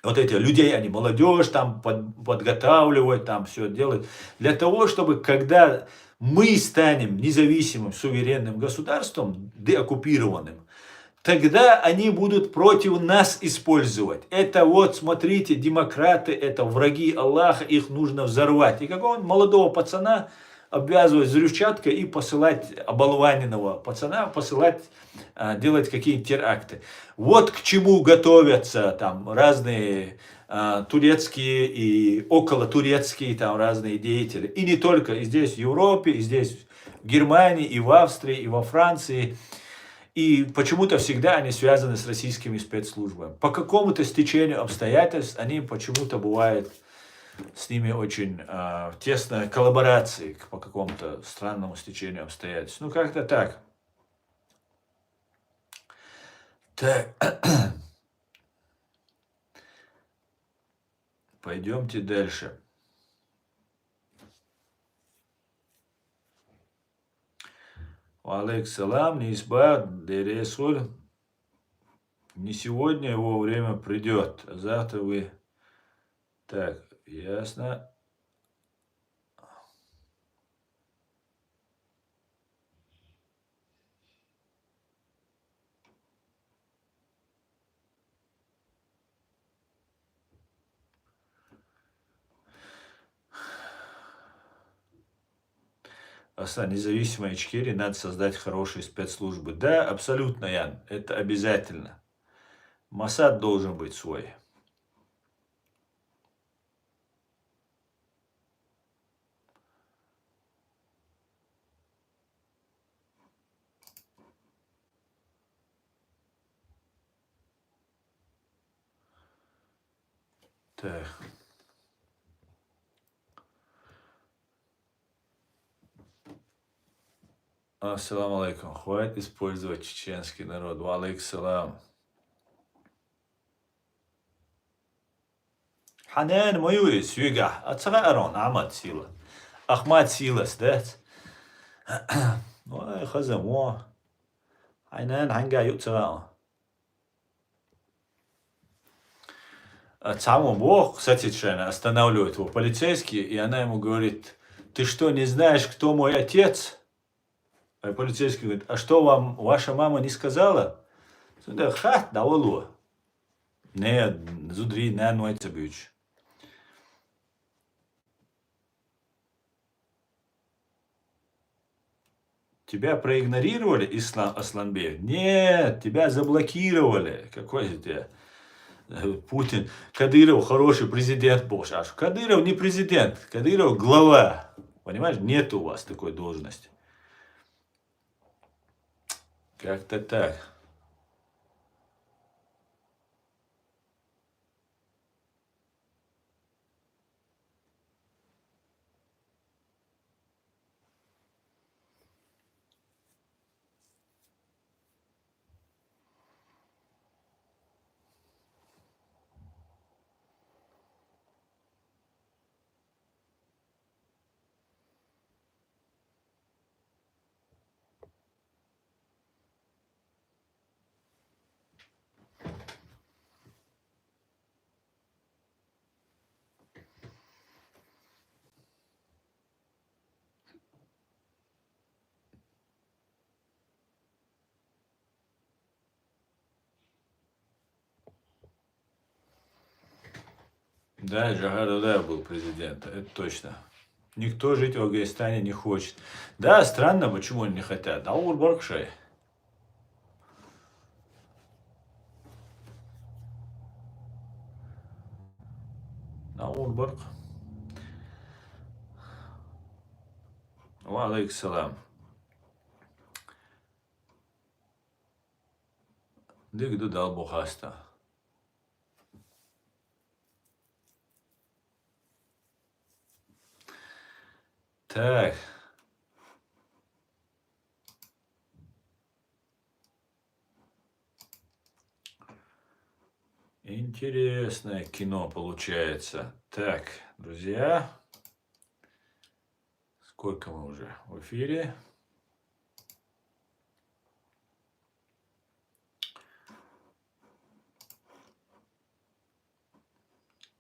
вот эти людей, они молодежь там подготавливают, там все делают, для того, чтобы когда мы станем независимым, суверенным государством, деоккупированным, тогда они будут против нас использовать. Это вот, смотрите, демократы, это враги Аллаха, их нужно взорвать. И какого-нибудь молодого пацана обвязывать взрывчаткой и посылать оболваненного пацана, посылать, делать какие-то теракты. Вот к чему готовятся там разные турецкие и околотурецкие там разные деятели. И не только, и здесь в Европе, и здесь в Германии, и в Австрии, и во Франции. И почему-то всегда они связаны с российскими спецслужбами. По какому-то стечению обстоятельств они почему-то бывают с ними очень тесной коллаборации по какому-то странному стечению обстоятельств. Ну, как-то так. Так. Пойдемте дальше. Алейк салам, не избавь, Дересуль. Не сегодня его время придет, а завтра вы... Так, ясно. Независимой Ичкерии надо создать хорошие спецслужбы. Да, абсолютно, Ян, это обязательно. Моссад должен быть свой. Так. Ассаламу алейкум. Хватит использовать чеченский народ. Ва алейк салам. Ханен мою сюга. Ацраарон Ахмад Сила. Ахмад Силас, да? Ой, хазамо. Ханен ханга юцараон. Цаму Бог, кстати, останавливает его полицейский, и она ему говорит: ты что, не знаешь, кто мой отец? А полицейский говорит: а что вам ваша мама не сказала? Ха, даволу. Не, зудри, не нойца бюч. Тебя проигнорировали, Асланбек? Нет, тебя заблокировали. Какой же тебя Путин? Кадыров хороший президент был. А Кадыров не президент, Кадыров глава. Понимаешь, нет у вас такой должности. Как-то так. Да, Джахар Дудаев был президентом, это точно. Никто жить в Афганистане не хочет. Да, странно, почему они не хотят. Аур Баркшай. Аур Барк. Ва алейкум салам. Дик Дудал Бухаста. Так. Интересное кино получается. Так, друзья. Сколько мы уже в эфире?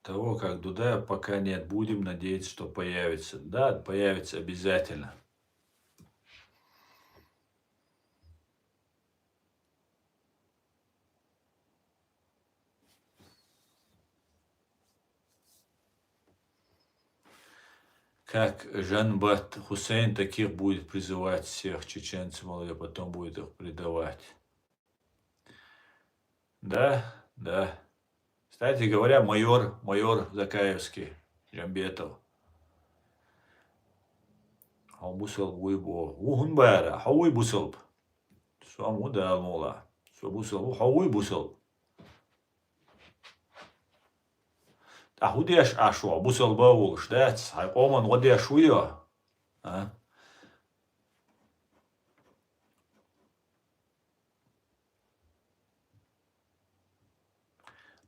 Того, как Дудаев, пока нет. Будем надеяться, что появится. Да, появится обязательно. Как Жанбат Хусейн таких будет призывать всех чеченцев, а потом будет их предавать. Да, да. Кстати говоря, майор Закаевский, Джамбетов. Бусал уйбо. Ухун бара, хауй бусал. Суаму да мола. Бусал, хауй бусал. Худеш ашо, бусал баул, штец, оман годеш уйо.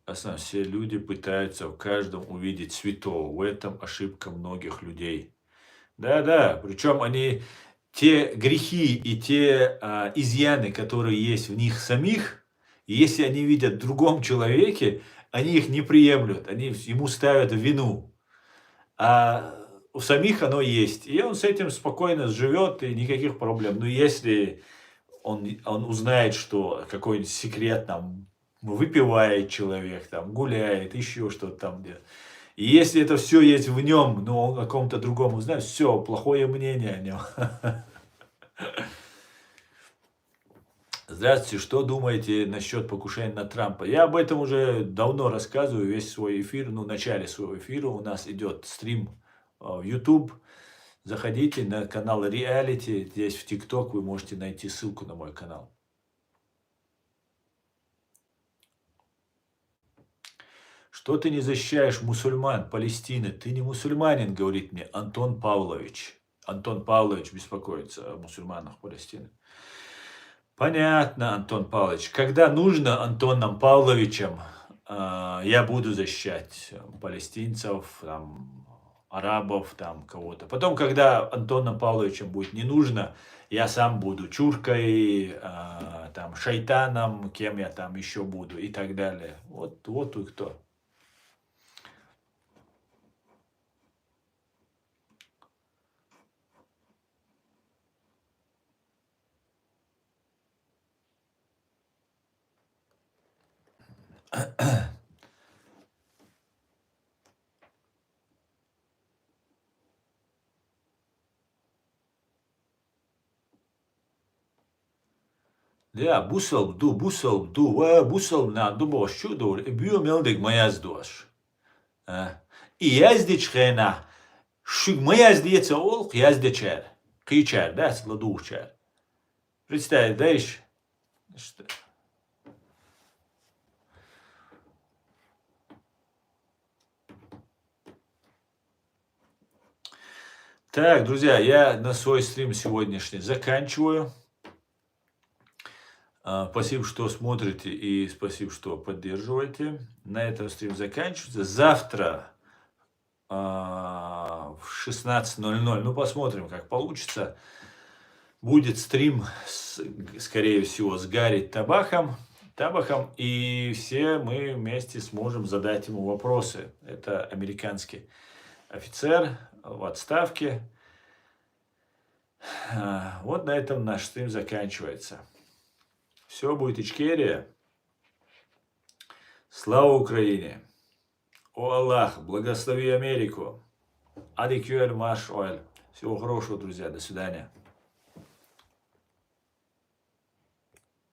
Основном все люди пытаются в каждом увидеть святого. В этом ошибка многих людей. Да, причем они те грехи и те изъяны, которые есть в них самих, если они видят в другом человеке, они их не приемлют, они ему ставят вину. А у самих оно есть. И он с этим спокойно живет, и никаких проблем. Но если он узнает, что какой-нибудь секрет там выпивает человек, там гуляет, еще что-то там делает. И если это все есть в нем, но он о ком-то другом узнает, все, плохое мнение о нем. Здравствуйте, что думаете насчет покушения на Трампа? Я об этом уже давно рассказываю, весь свой эфир, в начале своего эфира у нас идет стрим в YouTube. Заходите на канал Reality, здесь в TikTok вы можете найти ссылку на мой канал. Что ты не защищаешь мусульман Палестины? Ты не мусульманин, говорит мне Антон Павлович. Антон Павлович беспокоится о мусульманах Палестины. Понятно, Антон Павлович. Когда нужно Антоном Павловичем, я буду защищать палестинцев, там, арабов, там, кого-то. Потом, когда Антоном Павловичем будет не нужно, я сам буду чуркой, там, шайтаном, кем я там еще буду и так далее. Вот и кто. Ja, busal na dubo şudur, büyü meldik mayaz duaş. I yazdečena, šig mayaz djeca olk yazdečer, kičer, da, sladuvčer. Представь, да, еще? Так, друзья, я на свой стрим сегодняшний заканчиваю. Спасибо, что смотрите и спасибо, что поддерживаете. На этом стрим заканчивается. Завтра в 16:00, посмотрим, как получится, будет стрим, скорее всего, с Гарри Табахом, и все мы вместе сможем задать ему вопросы. Это американский офицер в отставке. Вот на этом наш стрим заканчивается. Все будет Ичкерия. Слава Украине! О Аллах, благослови Америку. Адикюэль Маш Оэль. Всего хорошего, друзья. До свидания.